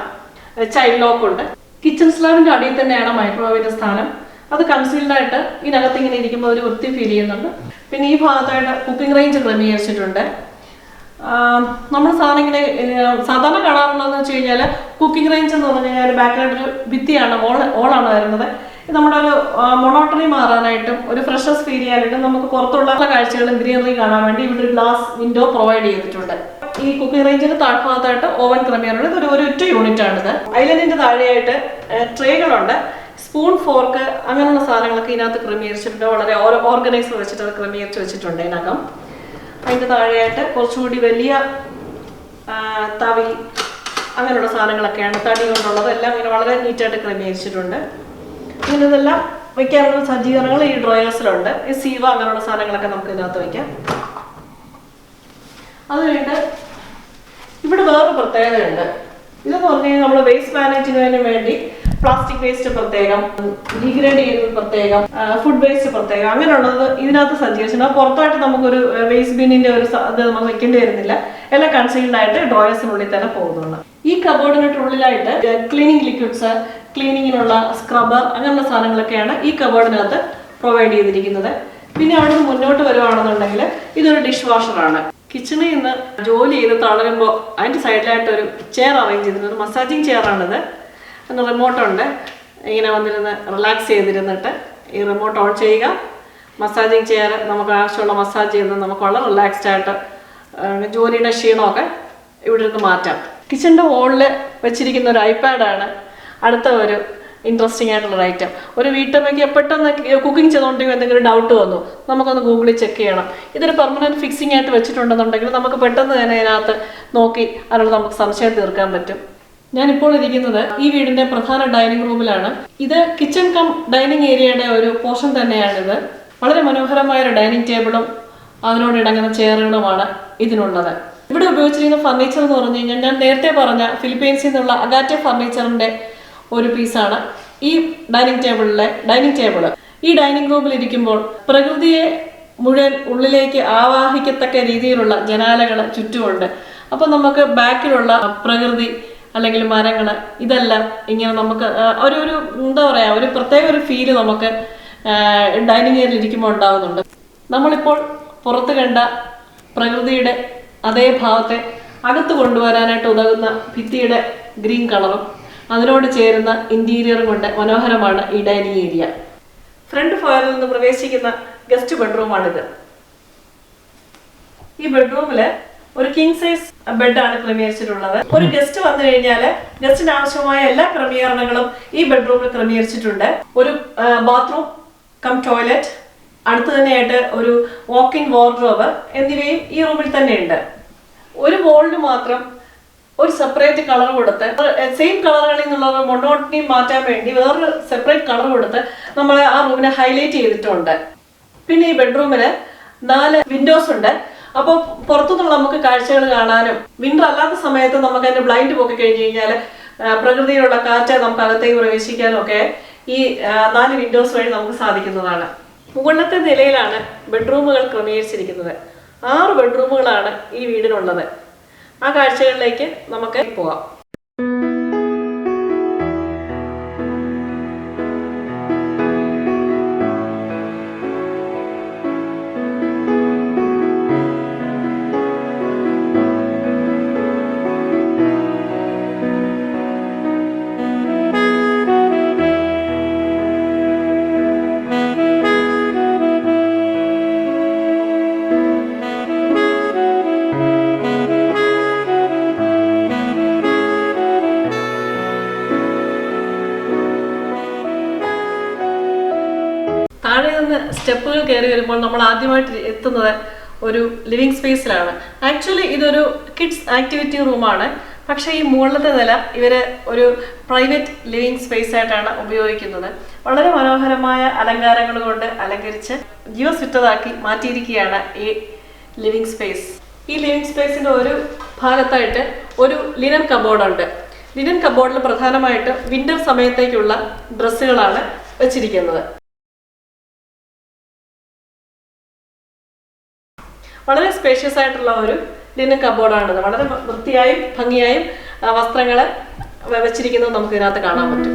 ചൈൽഡ് ലോക്ക് ഉണ്ട്. കിച്ചൺ സ്ലാബിന്റെ അടിയിൽ തന്നെയാണ് മൈക്രോവേവിന്റെ സ്ഥാനം. അത് കൺസീൽഡ് ആയിട്ട് ഇതിനകത്ത് ഇങ്ങനെ ഇരിക്കുമ്പോൾ ഒരു വൃത്തി ഫീൽ ചെയ്യുന്നുണ്ട്. പിന്നെ ഈ ഭാഗത്തായിട്ട് കുക്കിംഗ് റേഞ്ച് ക്രമീകരിച്ചിട്ടുണ്ട്. നമ്മൾ സാധാരണ കാണാറുള്ളതെന്ന് വെച്ച് കഴിഞ്ഞാൽ കുക്കിംഗ് റേഞ്ച് എന്ന് പറഞ്ഞു കഴിഞ്ഞാൽ ബാക്കിലായിട്ടൊരു ഭിത്തിയാണ്, ഓളാണ് വരുന്നത്. നമ്മുടെ ഒരു മൊണോട്ടണി മാറാനായിട്ടും ഒരു ഫ്രഷ്നസ് ഫീൽ ചെയ്യാനായിട്ടും നമുക്ക് പുറത്തുള്ള കാഴ്ചകളും ഗ്രീനറി കാണാൻ വേണ്ടി ഇവിടെ ഒരു ഗ്ലാസ് വിൻഡോ പ്രൊവൈഡ് ചെയ്തിട്ടുണ്ട്. ഈ കുക്കിംഗ് റേഞ്ചിന് താഴ്ഭാഗത്തായിട്ട് ഓവൻ ക്രമീകരണം. ഇത് ഒരു ഒറ്റ യൂണിറ്റ് ആണിത്. ഐലൻഡിന്റെ താഴെയായിട്ട് ട്രേകളുണ്ട്. സ്പൂൺ, ഫോർക്ക് അങ്ങനെയുള്ള സാധനങ്ങളൊക്കെ ഇതിനകത്ത് ക്രമീകരിച്ചിട്ടുണ്ട്. വളരെ ഓർഗനൈസർ വെച്ചിട്ട് അത് ക്രമീകരിച്ച് വെച്ചിട്ടുണ്ട് ഇതിനകം. അതിൻ്റെ താഴെയായിട്ട് കുറച്ചുകൂടി വലിയ തവി അങ്ങനെയുള്ള സാധനങ്ങളൊക്കെയാണ് തടി കൊണ്ടുള്ളത്. എല്ലാം ഇങ്ങനെ വളരെ നീറ്റായിട്ട് ക്രമീകരിച്ചിട്ടുണ്ട്. ഇങ്ങനെ ഇതെല്ലാം വെക്കാനുള്ള സജ്ജീകരണങ്ങൾ ഈ ഡ്രോയേഴ്സിലുണ്ട്. ഈ സീവ അങ്ങനെയുള്ള സാധനങ്ങളൊക്കെ നമുക്ക് ഇതിനകത്ത് വയ്ക്കാം. അത് കഴിഞ്ഞിട്ട് ഇവിടെ വേറൊരു പ്രത്യേകതയുണ്ട്. ഇതെന്ന് പറഞ്ഞു കഴിഞ്ഞാൽ നമ്മൾ വേസ്റ്റ് മാനേജ്മെന്റിന് വേണ്ടി പ്ലാസ്റ്റിക് വേസ്റ്റ് പ്രത്യേകം, ഡീഗ്രേഡ് ചെയ്യുന്നത് പ്രത്യേകം, ഫുഡ് വേസ്റ്റ് പ്രത്യേകം അങ്ങനെയുള്ളത് ഇതിനകത്ത് സജ്ജീകരിച്ചിട്ടുണ്ട്. പുറത്തായിട്ട് നമുക്കൊരു വേസ്റ്റ് ബിന്നിന്റെ ഒരു ഇത് നമുക്ക് വെക്കേണ്ടി വരുന്നില്ല. എല്ലാം കൺസീൽഡ് ആയിട്ട് ഡ്രോയേഴ്സിനുള്ളിൽ തന്നെ പോകുന്നുണ്ട്. ഈ കബോർഡിനുള്ളിലായിട്ട് ക്ലീനിങ് ലിക്വിഡ്സ്, ക്ലീനിങ്ങിനുള്ള സ്ക്രബർ അങ്ങനെയുള്ള സാധനങ്ങളൊക്കെയാണ് ഈ കബോർഡിനകത്ത് പ്രൊവൈഡ് ചെയ്തിരിക്കുന്നത്. പിന്നെ അവിടെ നിന്ന് മുന്നോട്ട് വരുവാണെന്നുണ്ടെങ്കിൽ ഇതൊരു ഡിഷ് വാഷറാണ്. കിച്ചണിൽ നിന്ന് ജോലി ചെയ്ത് തളരുമ്പോൾ അതിൻ്റെ സൈഡിലായിട്ട് ഒരു ചെയർ അറേഞ്ച് ചെയ്തിട്ടുണ്ട്. മസാജിങ് ചെയറാണിത്. റിമോട്ടുണ്ട്. ഇങ്ങനെ വന്നിരുന്ന് റിലാക്സ് ചെയ്തിരുന്നിട്ട് ഈ റിമോട്ട് ഓൺ ചെയ്യുക, മസാജിങ് ചെയർ, നമുക്ക് ആവശ്യമുള്ള മസാജ് ചെയ്യുന്നത് നമുക്ക് വളരെ റിലാക്സ്ഡ് ആയിട്ട് ജോലിയുടെ ക്ഷീണമൊക്കെ ഇവിടെ നിന്ന് മാറ്റാം. കിച്ചണിൻ്റെ വോളിൽ വെച്ചിരിക്കുന്ന ഒരു ഐപാഡാണ് അടുത്ത ഒരു ഇൻട്രസ്റ്റിംഗ് ആയിട്ടുള്ളൊരു ഐറ്റം. ഒരു വീട്ടമ്മയ്ക്ക് പെട്ടെന്ന് കുക്കിംഗ് ചെയ്തുകൊണ്ടെങ്കിൽ എന്തെങ്കിലും ഡൗട്ട് വന്നു, നമുക്കൊന്ന് ഗൂഗിളിൽ ചെക്ക് ചെയ്യണം. ഇതൊരു പെർമനൻറ്റ് ഫിക്സിംഗ് ആയിട്ട് വെച്ചിട്ടുണ്ടെന്നുണ്ടെങ്കിൽ നമുക്ക് പെട്ടെന്ന് തന്നെ ഇതിനകത്ത് നോക്കി അതിനുള്ള നമുക്ക് സംശയം തീർക്കാൻ പറ്റും. ഞാനിപ്പോൾ ഇരിക്കുന്നത് ഈ വീടിന്റെ പ്രധാന ഡൈനിങ് റൂമിലാണ്. ഇത് കിച്ചൺ കം ഡൈനിങ് ഏരിയയുടെ ഒരു പോർഷൻ തന്നെയാണിത്. വളരെ മനോഹരമായ ഒരു ഡൈനിങ് ടേബിളും അതിനോട് ഇണങ്ങുന്ന ചെയറുകളുമാണ് ഇതിനുള്ളത്. ഇവിടെ ഉപയോഗിച്ചിരിക്കുന്ന ഫർണിച്ചർ എന്ന് പറഞ്ഞു കഴിഞ്ഞാൽ ഞാൻ നേരത്തെ പറഞ്ഞ ഫിലിപ്പീൻസിൽ നിന്നുള്ള അഗാറ്റ ഫർണിച്ചറിന്റെ ഒരു പീസാണ് ഈ ഡൈനിങ് ടേബിള്. ഈ ഡൈനിങ് റൂമിൽ ഇരിക്കുമ്പോൾ പ്രകൃതിയെ മുഴുവൻ ഉള്ളിലേക്ക് ആവാഹിക്കത്തക്ക രീതിയിലുള്ള ജനാലകൾ ചുറ്റുമുണ്ട്. അപ്പോൾ നമുക്ക് ബാക്കിലുള്ള പ്രകൃതി അല്ലെങ്കിൽ മരങ്ങൾ ഇതെല്ലാം ഇങ്ങനെ നമുക്ക് ഒരു എന്താ പറയുക, ഒരു പ്രത്യേക ഒരു ഫീല് നമുക്ക് ഡൈനിങ് ഏരിയയിൽ ഇരിക്കുമ്പോൾ ഉണ്ടാകുന്നുണ്ട്. നമ്മളിപ്പോൾ പുറത്ത് കണ്ട പ്രകൃതിയുടെ അതേ ഭാവത്തെ അകത്ത് കൊണ്ടുവരാനായിട്ട് ഉതകുന്ന ഭിത്തിയുടെ ഗ്രീൻ കളറും അതിനോട് ചേരുന്ന ഇന്റീരിയറും കൊണ്ട് മനോഹരമാണ് ഈ ഡൈനിങ് ഏരിയ. ഫ്രണ്ട് ഫോയറിൽ നിന്ന് പ്രവേശിക്കുന്ന ഗസ്റ്റ് ബെഡ്റൂമാണിത്. ഈ ബെഡ്റൂമില് ഒരു കിങ് സൈസ് ബെഡാണ് ക്രമീകരിച്ചിട്ടുള്ളത്. ഒരു ഗസ്റ്റ് വന്നു കഴിഞ്ഞാൽ ഗസ്റ്റിന് ആവശ്യമായ എല്ലാ ക്രമീകരണങ്ങളും ഈ ബെഡ്റൂമിൽ ക്രമീകരിച്ചിട്ടുണ്ട്. ഒരു ബാത്റൂം കം ടോയ്ലറ്റ്, അടുത്ത് തന്നെയായിട്ട് ഒരു വാക്കിംഗ് വാർഡ്രോബ് എന്നിവയും ഈ റൂമിൽ തന്നെ ഉണ്ട്. ഒരു വോളിന് മാത്രം ഒരു സെപ്പറേറ്റ് കളർ കൊടുത്ത് സെയിം കളറുകളിൽ നിന്നുള്ള മൊണോട്ടണി മാറ്റാൻ വേണ്ടി വേറൊരു സെപ്പറേറ്റ് കളർ കൊടുത്ത് നമ്മൾ ആ റൂമിനെ ഹൈലൈറ്റ് ചെയ്തിട്ടുണ്ട്. പിന്നെ ഈ ബെഡ്റൂമില് 4 വിൻഡോസ് ഉണ്ട്. അപ്പോൾ പുറത്തുനിന്നുള്ള നമുക്ക് കാഴ്ചകൾ കാണാനും വിന്റർ അല്ലാത്ത സമയത്ത് നമുക്ക് അതിന്റെ ബ്ലൈൻഡ് പൊക്കി കഴിഞ്ഞ് കഴിഞ്ഞാൽ പ്രകൃതിയിലുള്ള കാറ്റ് നമുക്ക് അകത്തേക്ക് പ്രവേശിക്കാനും ഒക്കെ ഈ 4 വിൻഡോസ് വഴി നമുക്ക് സാധിക്കുന്നതാണ്. മുകളിലത്തെ നിലയിലാണ് ബെഡ്റൂമുകൾ ക്രമീകരിച്ചിരിക്കുന്നത്. 6 ബെഡ്റൂമുകളാണ് ഈ വീടിനുള്ളത്. ആ കാഴ്ചകളിലേക്ക് നമുക്ക് പോവാം. താഴെ നിന്ന് സ്റ്റെപ്പുകൾ കയറി വരുമ്പോൾ നമ്മൾ ആദ്യമായിട്ട് എത്തുന്നത് ഒരു ലിവിങ് സ്പേസിലാണ്. ആക്ച്വലി ഇതൊരു കിഡ്സ് ആക്ടിവിറ്റി റൂമാണ്. പക്ഷേ ഈ മുകളിലത്തെ നില ഇവര് ഒരു പ്രൈവറ്റ് ലിവിങ് സ്പേസ് ആയിട്ടാണ് ഉപയോഗിക്കുന്നത്. വളരെ മനോഹരമായ അലങ്കാരങ്ങൾ കൊണ്ട് അലങ്കരിച്ച് ജീവസുറ്റതാക്കി മാറ്റിയിരിക്കുകയാണ് ഈ ലിവിങ് സ്പേസ്. ഈ ലിവിങ് സ്പേസിന്റെ ഒരു ഭാഗത്തായിട്ട് ഒരു ലിനൻ കബോർഡുണ്ട്. ലിനൻ കബോർഡിൽ പ്രധാനമായിട്ട് വിന്റർ സമയത്തേക്കുള്ള ഡ്രസ്സുകളാണ് വെച്ചിരിക്കുന്നത്. വളരെ സ്പേഷ്യസ് ആയിട്ടുള്ള ഒരു ലിനൻ കബോർഡാണിത്. വളരെ വൃത്തിയായും ഭംഗിയായും വസ്ത്രങ്ങൾ വെച്ചിരിക്കുന്നത് നമുക്ക് ഇതിനകത്ത് കാണാൻ പറ്റും.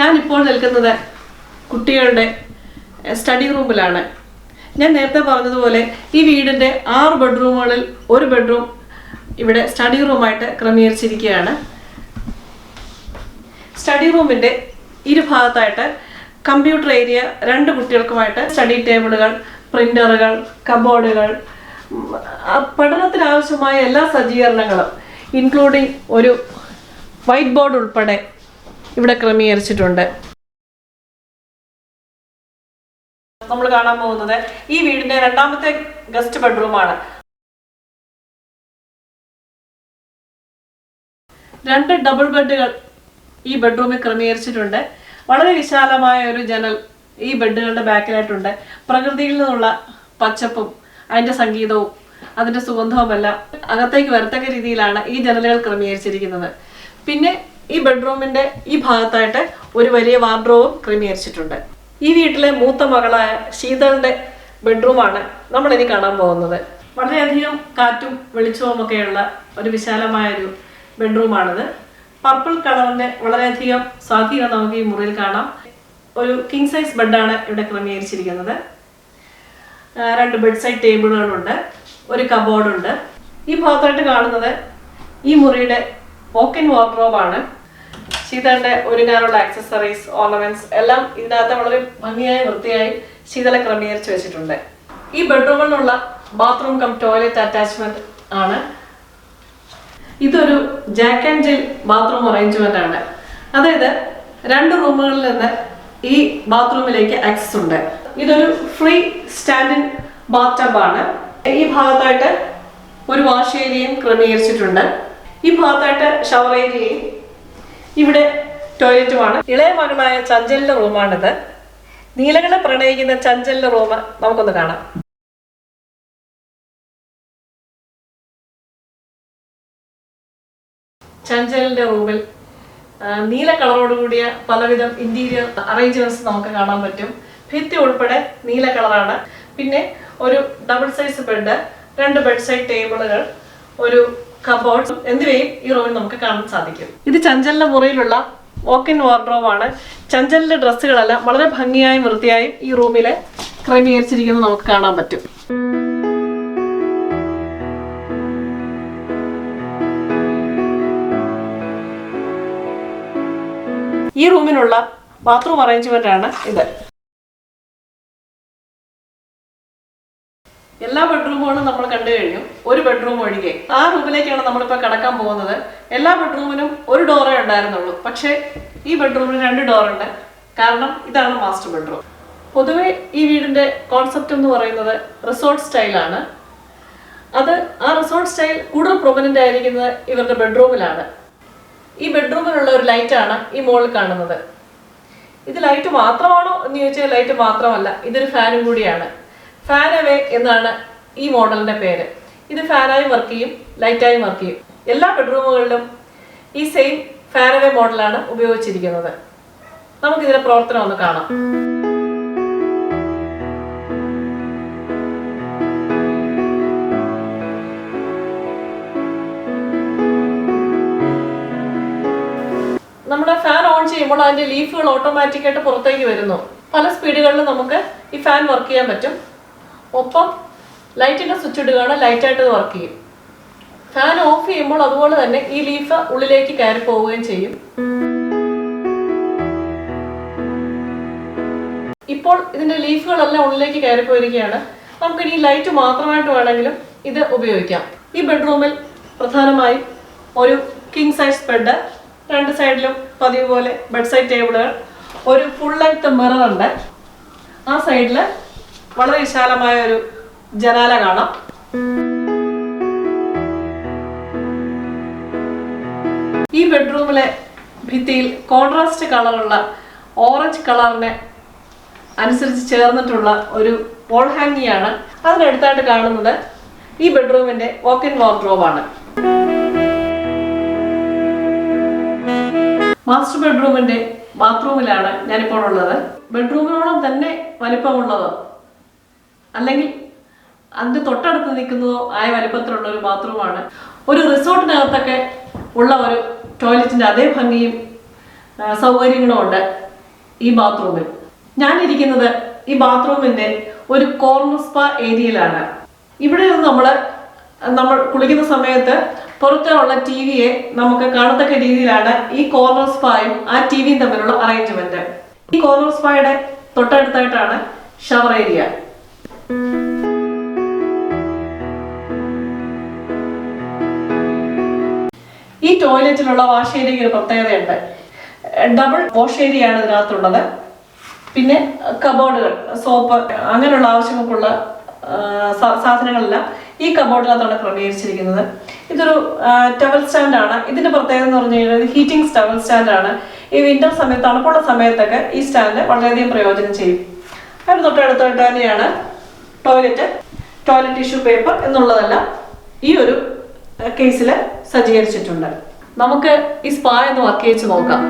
ഞാനിപ്പോൾ നിൽക്കുന്നത് കുട്ടികളുടെ സ്റ്റഡി റൂമിലാണ്. ഞാൻ നേരത്തെ പറഞ്ഞതുപോലെ ഈ വീടിന്റെ 6 ബെഡ്റൂമുകളിൽ ഒരു ബെഡ്റൂം ഇവിടെ സ്റ്റഡി റൂമായിട്ട് ക്രമീകരിച്ചിരിക്കുകയാണ്. സ്റ്റഡി റൂമിന്റെ ഇരുഭാഗത്തായിട്ട് കമ്പ്യൂട്ടർ ഏരിയ, 2 കുട്ടികൾക്കുമായിട്ട് സ്റ്റഡി ടേബിളുകൾ, പ്രിന്ററുകൾ, കബോർഡുകൾ, പഠനത്തിനാവശ്യമായ എല്ലാ സജ്ജീകരണങ്ങളും ഇൻക്ലൂഡിങ് ഒരു വൈറ്റ് ബോർഡ് ഉൾപ്പെടെ ഇവിടെ ക്രമീകരിച്ചിട്ടുണ്ട്. നമ്മൾ കാണാൻ പോകുന്നത് ഈ വീടിന്റെ 2ാമത്തെ ഗസ്റ്റ് ബെഡ്റൂമാണ്. 2 ഡബിൾ ബെഡുകൾ ഈ ബെഡ്റൂമിൽ ക്രമീകരിച്ചിട്ടുണ്ട്. വളരെ വിശാലമായ ഒരു ജനൽ ഈ ബെഡുകളുടെ ബാക്കിലായിട്ടുണ്ട്. പ്രകൃതിയിൽ നിന്നുള്ള പച്ചപ്പും അതിന്റെ സംഗീതവും അതിന്റെ സുഗന്ധവുമെല്ലാം അകത്തേക്ക് വരത്തക്ക രീതിയിലാണ് ഈ ജനലുകൾ ക്രമീകരിച്ചിരിക്കുന്നത്. പിന്നെ ഈ ബെഡ്റൂമിന്റെ ഈ ഭാഗത്തായിട്ട് ഒരു വലിയ വാർഡ്രോബും ക്രമീകരിച്ചിട്ടുണ്ട്. ഈ വീട്ടിലെ മൂത്ത മകളായ ശീതളിന്റെ ബെഡ്റൂമാണ് നമ്മൾ ഇനി കാണാൻ പോകുന്നത്. വളരെയധികം കാറ്റും വെളിച്ചവും ഒക്കെയുള്ള ഒരു വിശാലമായൊരു ബെഡ്റൂമാണിത്. പർപ്പിൾ കളറിന്റെ വളരെയധികം സ്വാധീനം നമുക്ക് ഈ മുറിയിൽ കാണാം. ഒരു കിങ് സൈസ് ബെഡാണ് ഇവിടെ ക്രമീകരിച്ചിരിക്കുന്നത്. 2 ബെഡ് സൈഡ് ടേബിളുകളുണ്ട്, ഒരു കബോർഡുണ്ട്. ഈ ഭാഗത്തായിട്ട് കാണുന്നത് ഈ മുറിയുടെ വോക്ക് ഇൻ വാർഡ്രോബാണ്. ശീതളിന്റെ ഒരുങ്ങാനുള്ള ആക്സസറീസ്, ഓർണമെന്റ്സ് എല്ലാം ഇതിനകത്ത് വളരെ ഭംഗിയായി വൃത്തിയായി ശീതള ക്രമീകരിച്ച് വെച്ചിട്ടുണ്ട്. ഈ ബെഡ്റൂമിലുള്ള ബാത്റൂം കം ടോയ്ലറ്റ് അറ്റാച്ച്മെന്റ് ആണ്. ഇതൊരു Jack and Jal bathroom arrangement ആണ്. അതായത് 2 റൂമുകളിൽ നിന്ന് ഈ ബാത്റൂമിലേക്ക് ആക്സസ് ഉണ്ട്. ഇതൊരു ഫ്രീ സ്റ്റാൻഡിൻ ബാത്ത് ടബ് ആണ്. ഈ ഭാഗത്തായിട്ട് ഒരു വാഷ് ഏരിയയും ക്രമീകരിച്ചിട്ടുണ്ട്. ഈ ഭാഗത്തായിട്ട് ഷവർ ഏരിയയും ഇവിടെ ടോയ്ലറ്റുമാണ്. ഇളയ മകളായ ചഞ്ചലിന്റെ റൂമാണിത്. നീലകളെ പ്രണയിക്കുന്ന ചഞ്ചലിന്റെ റൂം നമുക്കൊന്ന് കാണാം. ചഞ്ചലിന്റെ റൂമിൽ നീല കളറോട് കൂടിയ പലവിധം ഇന്റീരിയർ അറേഞ്ച്മെന്റ്സ് നമുക്ക് കാണാൻ പറ്റും. ഭിത്തി ഉൾപ്പെടെ നീല കളറാണ്. പിന്നെ ഒരു double size bed, 2 bed side ടേബിളുകൾ, ഒരു കബോർഡ് എന്നിവയും ഈ റൂമിൽ നമുക്ക് കാണാൻ സാധിക്കും. ഇത് ചഞ്ചലിന്റെ മുറിയിലുള്ള വോക്ക് ഇൻ വാർഡ്രോബാണ്. ചഞ്ചലിന്റെ ഡ്രസ്സുകളെല്ലാം വളരെ ഭംഗിയായും വൃത്തിയായും ഈ റൂമിൽ ക്രമീകരിച്ചിരിക്കുന്നത് നമുക്ക് കാണാൻ പറ്റും. ഈ റൂമിനുള്ള ബാത്റൂം അറേഞ്ച്മെന്റ് ആണ് ഇത്. എല്ലാ ബെഡ്റൂമുകളും നമ്മൾ കണ്ടു കഴിഞ്ഞു, ഒരു ബെഡ്റൂം ഒഴികെ. ആ റൂമിലേക്കാണ് നമ്മളിപ്പോൾ കടക്കാൻ പോകുന്നത്. എല്ലാ ബെഡ്റൂമിനും ഒരു ഡോറേ ഉണ്ടായിരുന്നുള്ളൂ, പക്ഷേ ഈ ബെഡ്റൂമിന് 2 ഡോറുണ്ട്. കാരണം ഇതാണ് മാസ്റ്റർ ബെഡ്റൂം. പൊതുവെ ഈ വീടിന്റെ കോൺസെപ്റ്റ് എന്ന് പറയുന്നത് റിസോർട്ട് സ്റ്റൈലാണ്. ആ റിസോർട്ട് സ്റ്റൈൽ കൂടുതൽ പ്രൊമനന്റ് ആയിരിക്കുന്നത് ഇവരുടെ ബെഡ്റൂമിലാണ്. ഈ ബെഡ്റൂമിലുള്ള ഒരു ലൈറ്റാണ് ഈ മുകളിൽ കാണുന്നത്. ഇത് ലൈറ്റ് മാത്രമാണോ എന്ന് ചോദിച്ചാൽ ലൈറ്റ് മാത്രമല്ല, ഇതൊരു ഫാനും കൂടിയാണ്. ഫാൻ അവേ എന്നാണ് ഈ മോഡലിന്റെ പേര്. ഇത് ഫാനായി വർക്ക് ചെയ്യും, ലൈറ്റായി വർക്ക് ചെയ്യും. എല്ലാ ബെഡ്റൂമുകളിലും ഈ സെയിം ഫാൻ അവേ മോഡലാണ് ഉപയോഗിച്ചിരിക്കുന്നത്. നമുക്കിതിന്റെ പ്രവർത്തനം ഒന്ന് കാണാം. നമ്മുടെ ഫാൻ ഓൺ ചെയ്യുമ്പോൾ അതിന്റെ ലീഫുകൾ ഓട്ടോമാറ്റിക്കായിട്ട് പുറത്തേക്ക് വരുന്നു. പല സ്പീഡുകളിൽ നമുക്ക് ഈ ഫാൻ വർക്ക് ചെയ്യാൻ പറ്റും. ഒപ്പം ലൈറ്റിന്റെ സ്വിച്ച് ഇടുകയാണ്, ലൈറ്റായിട്ട് ഇത് വർക്ക് ചെയ്യും. ഫാൻ ഓഫ് ചെയ്യുമ്പോൾ അതുപോലെ തന്നെ ഈ ലീഫ് ഉള്ളിലേക്ക് കയറി പോവുകയും ചെയ്യും. ഇപ്പോൾ ഇതിന്റെ ലീഫുകളെല്ലാം ഉള്ളിലേക്ക് കയറി പോയിരിക്കുകയാണ്. നമുക്കിനി ഈ ലൈറ്റ് മാത്രമായിട്ട് വേണമെങ്കിലും ഇത് ഉപയോഗിക്കാം. ഈ ബെഡ്റൂമിൽ പ്രധാനമായും ഒരു കിങ് സൈസ് ബെഡ്, 2 സൈഡിലും പതിവ് പോലെ ബെഡ് സൈഡ് ടേബിളുകൾ, ഒരു ഫുൾ ലെങ്ത് മിറർ ഉണ്ട്. ആ സൈഡിൽ വളരെ വിശാലമായ ഒരു ജനാല കാണാം. ഈ ബെഡ്റൂമിലെ ഭിത്തിയിൽ കോൺട്രാസ്റ്റ് കളറുള്ള ഓറഞ്ച് കളറിനെ അനുസരിച്ച് ചേർന്നിട്ടുള്ള ഒരു വോൾ ഹാങ്ങിയാണ്. അതിനടുത്തായിട്ട് കാണുന്നത് ഈ ബെഡ്റൂമിന്റെ വോക്ക് ഇൻ വാർഡ്രോബാണ്. മാസ്റ്റർ ബെഡ്റൂമിന്റെ ബാത്റൂമിലാണ് ഞാനിപ്പോൾ ഉള്ളത്. ബെഡ്റൂമിനോളം തന്നെ വലിപ്പമുള്ളതോ അല്ലെങ്കിൽ അതിന്റെ തൊട്ടടുത്ത് നിൽക്കുന്നതോ ആയ വലിപ്പത്തിലുള്ള ഒരു ബാത്റൂമാണ്. ഒരു റിസോർട്ടിനകത്തൊക്കെ ഉള്ള ഒരു ടോയ്ലറ്റിന്റെ അതേ ഭംഗിയും സൗകര്യങ്ങളും ഉണ്ട് ഈ ബാത്റൂമിൽ. ഞാനിരിക്കുന്നത് ഈ ബാത്റൂമിന്റെ ഒരു കോർണർ സ്പാ ഏരിയയിലാണ്. ഇവിടെ നിന്ന് നമ്മൾ കുളിക്കുന്ന സമയത്ത് പുറത്തുള്ള ടിവിയെ നമുക്ക് കാണത്തക്ക രീതിയിലാണ് ഈ കോർണർ സ്പായും ആ ടിവിയും തമ്മിലുള്ള അറേഞ്ച്മെന്റ്. ഈ കോർണർ സ്പായുടെ തൊട്ടടുത്തായിട്ടാണ് ഷവർ ഏരിയ. ഈ ടോയ്ലറ്റിലുള്ള വാഷ് ഏരിയയ്ക്ക് ഒരു പ്രത്യേകതയുണ്ട്. ഡബിൾ വാഷ് ഏരിയ ആണ് ഇതിനകത്തുള്ളത്. പിന്നെ കബോർഡുകൾ, സോപ്പ് അങ്ങനെയുള്ള ആവശ്യങ്ങൾക്കുള്ള സാധനങ്ങളെല്ലാം ഈ കബോർഡിനകത്താണ് ക്രമീകരിച്ചിരിക്കുന്നത്. ഇതൊരു ടവൽ സ്റ്റാൻഡ് ആണ്. ഇതിന്റെ പ്രത്യേകത എന്ന് പറഞ്ഞു കഴിഞ്ഞാൽ ഹീറ്റിംഗ് ടവൽ സ്റ്റാൻഡ് ആണ്. ഈ വിന്റർ സമയത്ത്, തണുപ്പുള്ള സമയത്തൊക്കെ ഈ സ്റ്റാൻഡ് വളരെയധികം പ്രയോജനം ചെയ്യും. അതിന് തൊട്ടടുത്തായിട്ട് തന്നെയാണ് ടോയ്ലറ്റ് ടിഷ്യൂ പേപ്പർ എന്നുള്ളതെല്ലാം ഈ ഒരു കേസിൽ സജ്ജീകരിച്ചിട്ടുണ്ട്. നമുക്ക് ഈ സ്പാ എന്ന് വർക്ക് ചെയ്ത് നോക്കാം.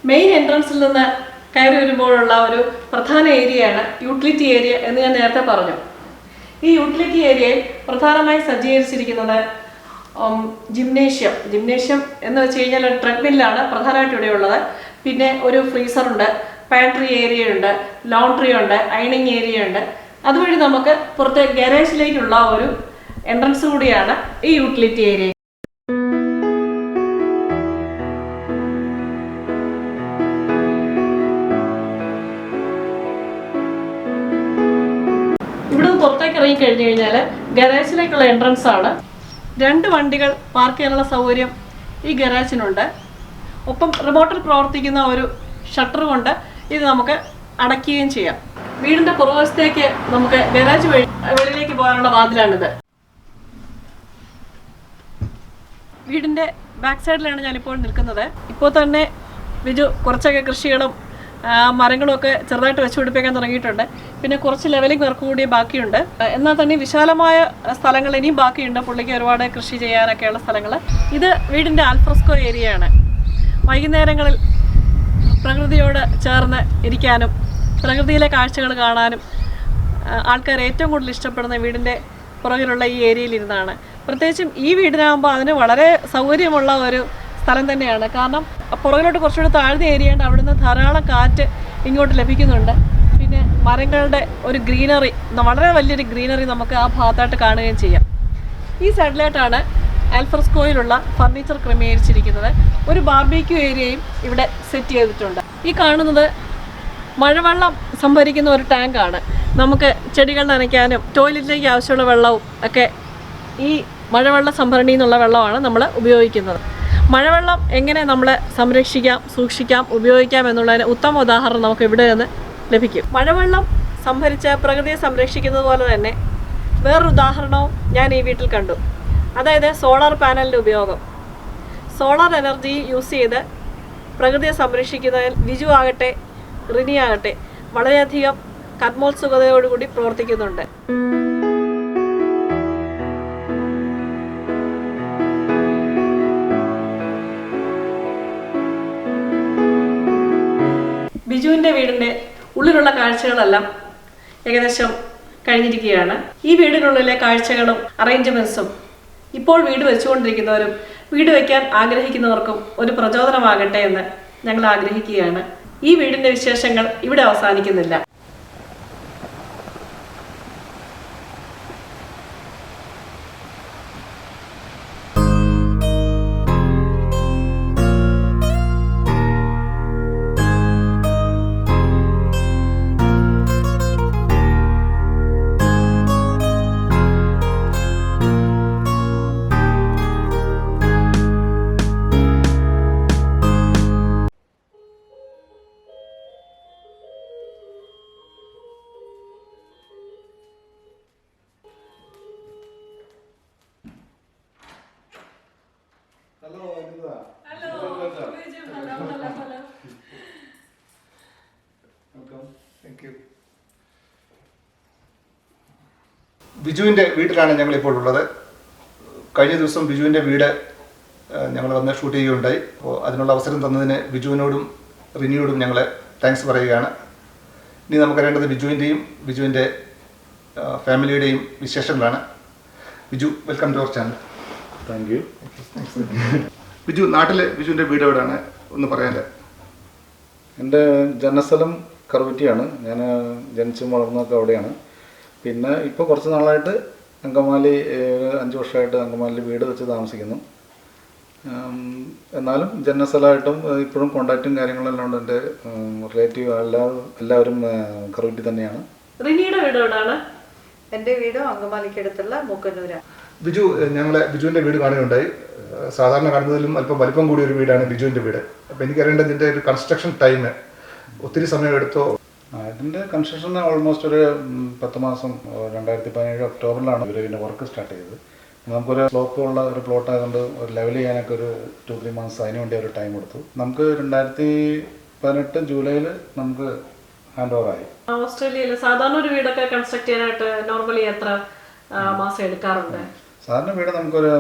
മെയിൻ എൻട്രൻസിൽ നിന്ന് കയറി വരുമ്പോഴുള്ള ഒരു പ്രധാന ഏരിയയാണ് യൂട്ടിലിറ്റി ഏരിയ എന്ന് ഞാൻ നേരത്തെ പറഞ്ഞു. ഈ യൂട്ടിലിറ്റി ഏരിയയിൽ പ്രധാനമായി സജ്ജീകരിച്ചിരിക്കുന്നത് ജിംനേഷ്യം എന്ന് വെച്ച് കഴിഞ്ഞാൽ ഒരു ട്രെഡ്മില്ലാണ് പ്രധാനമായിട്ട് ഇവിടെ ഉള്ളത്. പിന്നെ ഒരു ഫ്രീസറുണ്ട്, പാൻട്രി ഏരിയ ഉണ്ട്, ലോണ്ട്രി ഉണ്ട്, അയണിങ് ഏരിയ ഉണ്ട്. അതുവഴി നമുക്ക് പുറത്തെ ഗാരേജിലേക്കുള്ള ഒരു എൻട്രൻസ് കൂടിയാണ് ഈ യൂട്ടിലിറ്റി ഏരിയ. ഇവിടുന്ന് പുറത്തേക്ക് ഇറങ്ങി കഴിഞ്ഞു കഴിഞ്ഞാൽ ഗാരേജിലേക്കുള്ള എൻട്രൻസ് ആണ്. 2 വണ്ടികൾ പാർക്ക് ചെയ്യാനുള്ള സൗകര്യം ഈ ഗാരേജിനുണ്ട്. ഒപ്പം റിമോട്ടിൽ പ്രവർത്തിക്കുന്ന ഒരു ഷട്ടർ കൊണ്ട് ഇത് നമുക്ക് അടയ്ക്കുകയും ചെയ്യാം. വീടിന്റെ പുറകുവശത്തേക്ക് നമുക്ക് ഗാരേജ് വഴി വെളിയിലേക്ക് പോകാനുള്ള വാതിലാണിത്. വീടിന്റെ ബാക്ക് സൈഡിലാണ് ഞാനിപ്പോൾ നിൽക്കുന്നത്. ഇപ്പോൾ തന്നെ ബിജു കുറച്ചൊക്കെ കൃഷികളും മരങ്ങളും ഒക്കെ ചെറുതായിട്ട് വെച്ച് പിടിപ്പിക്കാൻ തുടങ്ങിയിട്ടുണ്ട്. പിന്നെ കുറച്ച് ലെവലിംഗ് വർക്ക് കൂടി ബാക്കിയുണ്ട്. എന്നാൽ തന്നെ വിശാലമായ സ്ഥലങ്ങൾ ഇനിയും ബാക്കിയുണ്ട് പുള്ളിക്ക് ഒരുപാട് കൃഷി ചെയ്യാനൊക്കെയുള്ള സ്ഥലങ്ങൾ. ഇത് വീടിൻ്റെ ആൽഫ്രസ്കോ ഏരിയയാണ്. വൈകുന്നേരങ്ങളിൽ പ്രകൃതിയോട് ചേർന്ന് ഇരിക്കാനും പ്രകൃതിയിലെ കാഴ്ചകൾ കാണാനും ആൾക്കാർ ഏറ്റവും കൂടുതൽ ഇഷ്ടപ്പെടുന്ന വീടിൻ്റെ പുറകിലുള്ള ഈ ഏരിയയിൽ ഇരുന്നാണ്. പ്രത്യേകിച്ചും ഈ വീടിനാകുമ്പോൾ അതിന് വളരെ സൗകര്യമുള്ള ഒരു സ്ഥലം തന്നെയാണ്. കാരണം പുറകിലോട്ട് കുറച്ചുകൂടി താഴ്ന്ന ഏരിയയുണ്ട്. അവിടുന്ന് ധാരാളം കാറ്റ് ഇങ്ങോട്ട് ലഭിക്കുന്നുണ്ട്. പിന്നെ മരങ്ങളുടെ ഒരു ഗ്രീനറി, വളരെ വലിയൊരു ഗ്രീനറി നമുക്ക് ആ ഭാഗത്തായിട്ട് കാണുകയും ചെയ്യാം. ഈ സൈഡിലായിട്ടാണ് ആൽഫ്രസ്കോയിലുള്ള ഫർണിച്ചർ ക്രമീകരിച്ചിരിക്കുന്നത്. ഒരു ബാർബിക്യൂ ഏരിയയും ഇവിടെ സെറ്റ് ചെയ്തിട്ടുണ്ട്. ഈ കാണുന്നത് മഴവെള്ളം സംഭരിക്കുന്ന ഒരു ടാങ്കാണ്. നമുക്ക് ചെടികൾ നനയ്ക്കാനും ടോയ്ലറ്റിലേക്ക് ആവശ്യമുള്ള വെള്ളവും ഒക്കെ ഈ മഴവെള്ള സംഭരണിയിൽ നിന്നുള്ള വെള്ളമാണ് നമ്മൾ ഉപയോഗിക്കുന്നത്. മഴവെള്ളം എങ്ങനെ നമ്മൾ സംരക്ഷിക്കാം, സൂക്ഷിക്കാം, ഉപയോഗിക്കാം എന്നുള്ളതിന് ഉത്തമ ഉദാഹരണം നമുക്ക് ഇവിടെ നിന്ന് ലഭിക്കും. മഴവെള്ളം സംഭരിച്ച് പ്രകൃതിയെ സംരക്ഷിക്കുന്നത് പോലെ തന്നെ വേറൊരു ഉദാഹരണവും ഞാൻ ഈ വീട്ടിൽ കണ്ടു. അതായത് സോളാർ പാനലിൻ്റെ ഉപയോഗം. സോളാർ എനർജി യൂസ് ചെയ്ത് പ്രകൃതിയെ സംരക്ഷിക്കുന്നതിൽ ബിജു ആകട്ടെ റിനി ആകട്ടെ വളരെയധികം കർമ്മോത്സുകതയോടുകൂടി പ്രവർത്തിക്കുന്നുണ്ട്. ബിജുവിൻ്റെ വീടിൻ്റെ ഉള്ളിലുള്ള കാഴ്ചകളെല്ലാം ഏകദേശം കഴിഞ്ഞിരിക്കുകയാണ്. ഈ വീടിനുള്ളിലെ കാഴ്ചകളും അറേഞ്ച്മെൻറ്റ്സും ഇപ്പോൾ വീട് വെച്ചുകൊണ്ടിരിക്കുന്നവരും വീട് വയ്ക്കാൻ ആഗ്രഹിക്കുന്നവർക്കും ഒരു പ്രചോദനമാകട്ടെ എന്ന് ഞങ്ങൾ ആഗ്രഹിക്കുകയാണ്. ഈ വീടിൻ്റെ വിശേഷങ്ങൾ ഇവിടെ അവസാനിക്കുന്നില്ല. ബിജുവിൻ്റെ വീട്ടിലാണ് ഞങ്ങളിപ്പോൾ ഉള്ളത്. കഴിഞ്ഞ ദിവസം ബിജുവിൻ്റെ വീട് ഞങ്ങൾ വന്ന് ഷൂട്ട് ചെയ്യുകയുണ്ടായി. അപ്പോൾ അതിനുള്ള അവസരം തന്നതിന് ബിജുവിനോടും റിനിയോടും ഞങ്ങൾ താങ്ക്സ് പറയുകയാണ്. ഇനി നമുക്കറിയേണ്ടത് ബിജുവിൻ്റെയും ബിജുവിൻ്റെ ഫാമിലിയുടെയും വിശേഷങ്ങളാണ്. Biju, welcome to our channel. Thank you. Biju, നാട്ടിലെ ബിജുവിൻ്റെ വീട് എവിടെയാണ് ഒന്ന് പറയാൻ്റെ? എൻ്റെ ജന്മസ്ഥലം കറുകുറ്റിയാണ്. ഞാൻ ജനിച്ചും വളർന്നതൊക്കെ അവിടെയാണ്. പിന്നെ ഇപ്പോൾ കുറച്ച് നാളായിട്ട് അങ്കമാലി 5 വർഷമായിട്ട് അങ്കമാലിയിൽ വീട് വെച്ച് താമസിക്കുന്നു. എന്നാലും ജന്മസ്ഥലമായിട്ടും ഇപ്പോഴും കോണ്ടാക്റ്റും കാര്യങ്ങളെല്ലാം ഉണ്ട്. എൻ്റെ റിലേറ്റീവ് എല്ലാവരും കറുകുറ്റി തന്നെയാണ്. റിനിയുടെ വീട് എവിടെയാണ്? എൻ്റെ വീട് അങ്കമാലിക്കടുത്തുള്ള മൂക്കന്നൂരാണ്. ബിജു, ഞങ്ങളെ ബിജുവിൻ്റെ വീട് കാണുകയുണ്ടായി. സാധാരണ കാണുന്നതിലും അല്പം വലിപ്പം കൂടിയ ഒരു വീടാണ് ബിജുവിൻ്റെ വീട്. അപ്പോൾ എനിക്കറിയേണ്ടത് ഇതിൻ്റെ ഒരു കൺസ്ട്രക്ഷൻ ടൈം ഒത്തിരി സമയം എടുത്തോ? ഇതിൻ്റെ കൺസ്ട്രക്ഷൻ ഓൾമോസ്റ്റ് ഒരു 10 മാസം, 2017 ഒക്ടോബറിലാണ് ഇതിൻ്റെ വർക്ക് സ്റ്റാർട്ട് ചെയ്തത്. നമുക്കൊരു സ്ലോപ്പ് ഉള്ള ഒരു പ്ലോട്ട് ആയതുകൊണ്ട് ഒരു ലെവൽ ചെയ്യാനൊക്കെ ഒരു 2-3 മന്ത്സ് അതിന് വേണ്ടി ഒരു ടൈം എടുത്തു. നമുക്ക് 2018 ജൂലൈയിൽ നമുക്ക് ഹാൻഡ് ഓവർ ആയി. ഓസ്ട്രേലിയയിൽ സാധാരണ ഒരു വീടൊക്കെ കൺസ്ട്രക്ട് ചെയ്യാനായിട്ട് നോർമലി എത്ര മാസം എടുക്കാറുണ്ട്? സാധാരണ വീട് നമുക്കൊരു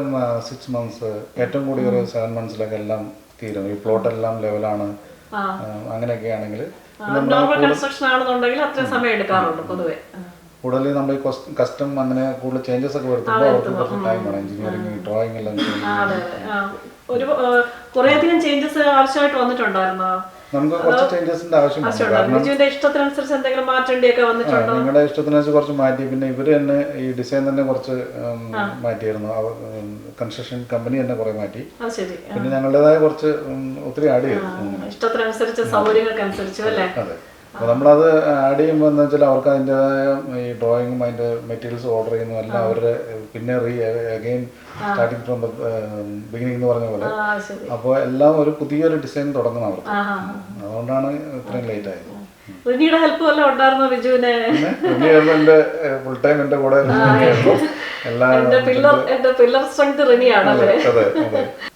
6 മന്ത്സ്, ഏറ്റവും കൂടി ഒരു 7 മന്ത്സിലൊക്കെ എല്ലാം തീരും. ഈ പ്ലോട്ടെല്ലാം ലെവലാണ്, അങ്ങനെയൊക്കെ ആണെങ്കിൽ നോർമൽ കൺസ്ട്രക്ഷൻ ആണെന്നുണ്ടെങ്കിൽ അത്രയും സമയം എടുക്കാറുണ്ട് പൊതുവെ. കൂടുതൽ നമ്മൾ ഈ കസ്റ്റം അങ്ങനെ കൂടുതൽ ചേഞ്ചസ് ഒക്കെ വരുത്തുമ്പോൾ അവർക്ക് കുറച്ച് ടൈം വേണം. എഞ്ചിനീയറിംഗ് ഡ്രോയിങ് എല്ലാം ഒരു കുറേയധികം ചേഞ്ചസ് ആവശ്യമായിട്ട് വന്നിട്ടുണ്ടായിരുന്നോ? നമുക്ക് കുറച്ച് ചേഞ്ചസിന്റെ ആവശ്യമുണ്ട്. ഇഷ്ടത്തിനനുസരിച്ച് എന്തെങ്കിലും മാറ്റേണ്ടിയൊക്കെ വന്നിട്ടുണ്ടോ? നിങ്ങളുടെ ഇഷ്ടത്തിനനുസരിച്ച് കുറച്ച് മാറ്റി. പിന്നെ ഇവര് തന്നെ ഈ ഡിസൈൻ തന്നെ കുറച്ച് മാറ്റിയായിരുന്നു. കൺസ്ട്രക്ഷൻ കമ്പനി തന്നെ കുറെ മാറ്റി. പിന്നെ ഞങ്ങളുടേതായ കുറച്ച് ഒത്തിരി ആഡ് ചെയ്തു. ഇഷ്ടത്തിനനുസരിച്ച് സൗകര്യങ്ങൾക്കനുസരിച്ച് അല്ലേ? അതെ. അപ്പോൾ നമ്മളത് ആഡ് ചെയ്യുമ്പോൾ എന്താ വെച്ചാൽ അവർക്ക് അതിൻ്റെതായ ഈ ഡ്രോയിങ്ങും അതിൻ്റെ മെറ്റീരിയൽസ് ഓർഡർ ചെയ്യുന്നു എല്ലാം അവരുടെ പിന്നെ again starting from the beginning എന്ന് പറഞ്ഞ പോലെ. അപ്പോൾ എല്ലാം ഒരു പുതിയൊരു ഡിസൈൻ തുടങ്ങണം അവർക്ക്. അതുകൊണ്ടാണ് ഇത്രയും ലേറ്റ് ആയത്. റിനിയുടെ ഹെൽപ്പ് വല്ലതും ഉണ്ടായിരുന്നോ ബിജുവിനെ? എന്റെ ഫുൾ ടൈം എന്റെ കൂടെ പില്ലർ സ്ട്രെങ്ത് റിനിയാണല്ലേ?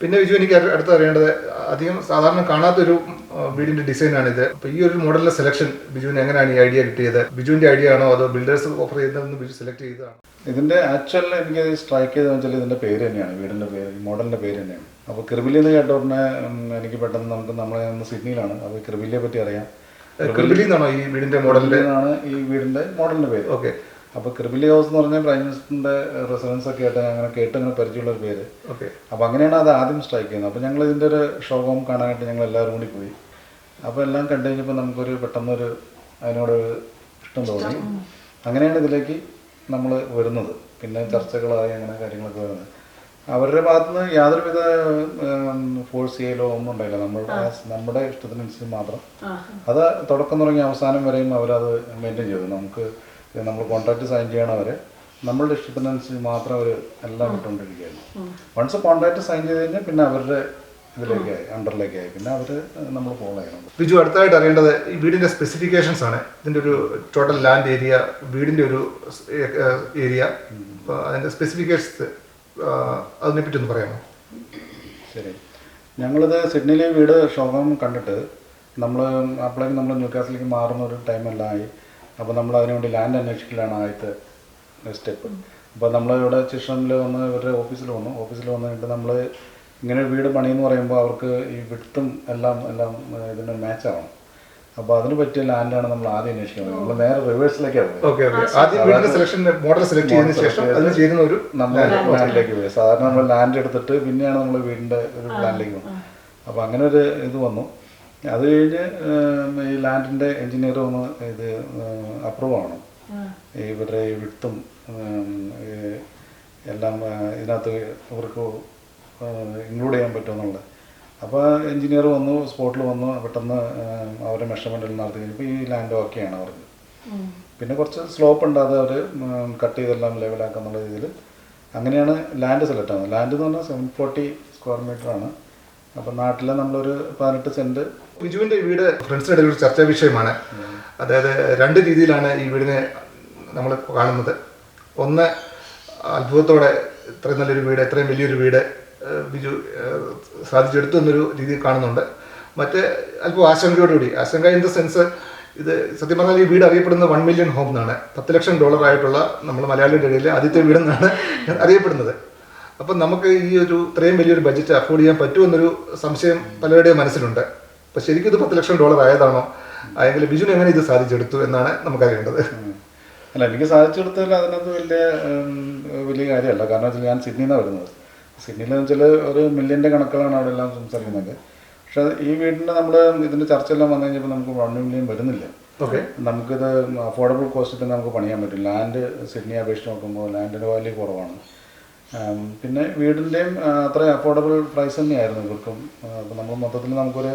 പിന്നെ ബിജു, എനിക്ക് അടുത്ത് അറിയേണ്ടത് അധികം സാധാരണ കാണാത്തൊരു വീടിന്റെ ഡിസൈൻ ആണ് ഇത്. അപ്പൊ ഈ ഒരു മോഡലിന്റെ സെലക്ഷൻ ബിജുവിന് എങ്ങനെയാണ് ഈ ഐഡിയ കിട്ടിയത്? ബിജുവിന്റെ ഐഡിയ ആണോ അതോ ബിൽഡേഴ്സ് ഓഫർ ചെയ്യുന്നതെന്ന് ബിജു സെലക്ട് ചെയ്തതാണ്? ഇതിന്റെ ആക്ച്വൽ എനിക്ക് സ്ട്രൈക്ക് ചെയ്തെന്ന് വെച്ചാൽ ഇതിന്റെ പേര് തന്നെയാണ്, വീടിന്റെ പേര്, മോഡലിന്റെ പേര് തന്നെയാണ്. അപ്പോൾ കിർബിലി എന്ന് കേട്ട ഉടനെ എനിക്ക് പെട്ടെന്ന് നമ്മളെ സിഡ്നിയിലാണ്, അപ്പോൾ കിർബിലിയെ പറ്റി അറിയാം. കിർബിലിന്നാണോ ഈ വീടിന്റെ മോഡലിന്റെ മോഡലിന്റെ പേര്? ഓക്കെ. അപ്പോൾ കിർബിലി ഹൗസ് എന്ന് പറഞ്ഞാൽ പ്രൈം മിനിസ്റ്ററിന്റെ റെസിഡൻസ് ഒക്കെ ആയിട്ട് അങ്ങനെ അങ്ങനെ പരിചയമുള്ള ഒരു പേര്. ഓക്കെ. അപ്പോൾ അങ്ങനെയാണ് അത് ആദ്യം സ്ട്രൈക്ക് ചെയ്യുന്നത്. അപ്പോൾ ഞങ്ങൾ ഇതിന്റെ ഒരു ഷോറൂം കാണാനായിട്ട് ഞങ്ങൾ എല്ലാവരും കൂടി പോയി. അപ്പോൾ എല്ലാം കണ്ടു കഴിഞ്ഞപ്പോൾ നമുക്കൊരു പെട്ടെന്നൊരു അതിനോടൊരു ഇഷ്ടം തോന്നി. അങ്ങനെയാണ് ഇതിലേക്ക് നമ്മൾ വരുന്നത്. പിന്നെ ചർച്ചകളായി അങ്ങനെ കാര്യങ്ങളൊക്കെ വരുന്നത്. അവരുടെ ഭാഗത്തുനിന്ന് യാതൊരുവിധ ഫോഴ്സ് ചെയ്യലോ ഒന്നും ഉണ്ടായില്ല. നമ്മുടെ ഇഷ്ടത്തിനനുസരിച്ച് മാത്രം അത് തുടക്കം തുടങ്ങി അവസാനം വരെയും അവരത് മെയിൻറ്റെയിൻ ചെയ്തു. നമ്മൾ കോൺട്രാക്ട് സൈൻ ചെയ്യണം അവരെ നമ്മളുടെ ഇഷ്ടത്തിനനുസരിച്ച് മാത്രം അവർ എല്ലാം ഇട്ടുകൊണ്ടിരിക്കുകയായിരുന്നു. വൺസ് കോൺട്രാക്ട് സൈൻ ചെയ്ത് കഴിഞ്ഞാൽ പിന്നെ അവരുടെ ഇതിലേക്കായി അണ്ടറിലേക്കായി പിന്നെ അവർ നമ്മൾ ഫോളോ ചെയ്യണം. ബിജു, അടുത്തായിട്ട് അറിയേണ്ടത് ഈ വീടിന്റെ സ്പെസിഫിക്കേഷൻസ് ആണ്. ഇതിന്റെ ഒരു ടോട്ടൽ ലാൻഡ് ഏരിയ, വീടിന്റെ ഒരു ഏരിയ, അതിന്റെ സ്പെസിഫിക്കേഷൻസ് അതിനെപ്പറ്റി ഒന്ന് പറയാമോ? ശരി. ഞങ്ങളിത് സിഡ്നിയിലെ വീട് ഷോറൂം കണ്ടിട്ട് അപ്പോഴേക്കും നമ്മൾ ന്യൂകാസിലേക്ക് മാറുന്ന ഒരു ടൈമെല്ലാം ആയി. അപ്പോൾ നമ്മൾ അതിനുവേണ്ടി ലാൻഡ് അന്വേഷിക്കലാണ് ആദ്യത്തെ സ്റ്റെപ്പ്. അപ്പോൾ നമ്മളിവിടെ ചിഷനിൽ വന്ന് ഇവരുടെ ഓഫീസിൽ വന്നിട്ട് നമ്മൾ ഇങ്ങനെ വീട് പണിയെന്ന് പറയുമ്പോൾ അവർക്ക് ഈ വിഡ്ത്തും എല്ലാം ഇതിന് മാച്ച് ആവണം. അപ്പോൾ അതിന് പറ്റിയ ലാൻഡാണ് നമ്മൾ ആദ്യം അന്വേഷിക്കുന്നത്. നമ്മൾ നേരെ റിവേഴ്സിലേക്കാണ് ലാൻഡിലേക്ക് പോയി. സാധാരണ നമ്മൾ ലാൻഡ് എടുത്തിട്ട് പിന്നെയാണ് നമ്മൾ വീടിൻ്റെ ഒരു പ്ലാനിലേക്ക് പോകുന്നത്. അപ്പോൾ അങ്ങനെ ഒരു ഇത് വന്നു. അത് കഴിഞ്ഞ് ഈ ലാൻഡിൻ്റെ എഞ്ചിനീയർ വന്ന് ഇത് അപ്രൂവ് ആവണം. ഇവരുടെ ഈ വിഡ്ത്തും എല്ലാം ഇതിനകത്ത് ഇവർക്ക് ഇൻക്ലൂഡ് ചെയ്യാൻ പറ്റുമെന്നുള്ളത്. അപ്പോൾ എഞ്ചിനീയർ വന്നു, സ്പോട്ടിൽ വന്നു, പെട്ടെന്ന് അവരുടെ മെഷർമെൻ്റ് എല്ലാം നടത്തി കഴിഞ്ഞപ്പോൾ ഈ ലാൻഡ് ഓക്കെയാണ് അവർക്ക്. പിന്നെ കുറച്ച് സ്ലോപ്പ് ഉണ്ട്, അത് അവർ കട്ട് ചെയ്തെല്ലാം ലെവലാക്കാന്നുള്ള രീതിയിൽ അങ്ങനെയാണ് ലാൻഡ് സെലക്ട് ആവുന്നത്. ലാൻഡ് എന്ന് പറഞ്ഞാൽ 740 സ്ക്വയർ മീറ്ററാണ്. അപ്പം നാട്ടിൽ നമ്മളൊരു 18 സെൻറ്റ്. ബിജുവിൻ്റെ വീട് ഫ്രണ്ട്സിൻ്റെ ഇടയിൽ ഒരു ചർച്ചാ വിഷയമാണ്. അതായത് രണ്ട് രീതിയിലാണ് ഈ വീടിനെ നമ്മൾ കാണുന്നത്. ഒന്ന്, അത്ഭുതത്തോടെ ഇത്രയും നല്ലൊരു വീട്, ഇത്രയും വലിയൊരു വീട് ബിജു സാധിച്ചെടുത്തു എന്നൊരു രീതിയിൽ കാണുന്നുണ്ട്. മറ്റേ അല്പം ആശങ്കയോടുകൂടി, ആശങ്ക ഇൻ ദ സെൻസ്, ഇത് സത്യം പറഞ്ഞാൽ ഈ വീട് അറിയപ്പെടുന്നത് 1 മില്യൺ ഹോം എന്നാണ്. $10 ലക്ഷം ആയിട്ടുള്ള നമ്മൾ മലയാളിയുടെ ഇടയിൽ ആദ്യത്തെ വീടെന്നാണ് അറിയപ്പെടുന്നത്. അപ്പം നമുക്ക് ഈ ഒരു ഇത്രയും വലിയൊരു ബഡ്ജറ്റ് അഫോർഡ് ചെയ്യാൻ പറ്റുമെന്നൊരു സംശയം പലരുടെയും മനസ്സിലുണ്ട്. അപ്പം ശരിക്കും ഇത് $10 ലക്ഷം ആയതാണോ, അല്ലെങ്കിൽ ബിജുവിന് എങ്ങനെ ഇത് സാധിച്ചെടുത്തു എന്നാണ് നമുക്കറിയേണ്ടത്. അല്ല, എനിക്ക് സാധിച്ചെടുത്തതിൽ അതിനകത്ത് വലിയ കാര്യമല്ല. കാരണം വെച്ചാൽ ഞാൻ സിഡ്നിയിൽ നിന്നാണ് വരുന്നത്. സിഡ്നിയിലെന്ന് വെച്ചാൽ ഒരു മില്യൻ്റെ കണക്കുകളാണ് അവിടെ എല്ലാം സംസാരിക്കുന്നത്. പക്ഷേ ഈ വീടിൻ്റെ നമ്മൾ ഇതിൻ്റെ ചർച്ചയെല്ലാം വന്നു കഴിഞ്ഞപ്പോൾ നമുക്ക് 1 മില്യൺ വരുന്നില്ല. ഓക്കെ. നമുക്കിത് അഫോർഡബിൾ കോസ്റ്റിൽ നമുക്ക് പണിയാൻ പറ്റും. ലാൻഡ് സിഡ്നിയെ അപേക്ഷിച്ച് നോക്കുമ്പോൾ ലാൻഡിൻ്റെ വാല്യൂ കുറവാണ്. പിന്നെ വീടിൻ്റെയും അത്രയും അഫോർഡബിൾ പ്രൈസ് തന്നെയായിരുന്നു ഇവർക്കും. അപ്പോൾ നമ്മൾ മൊത്തത്തിൽ നമുക്കൊരു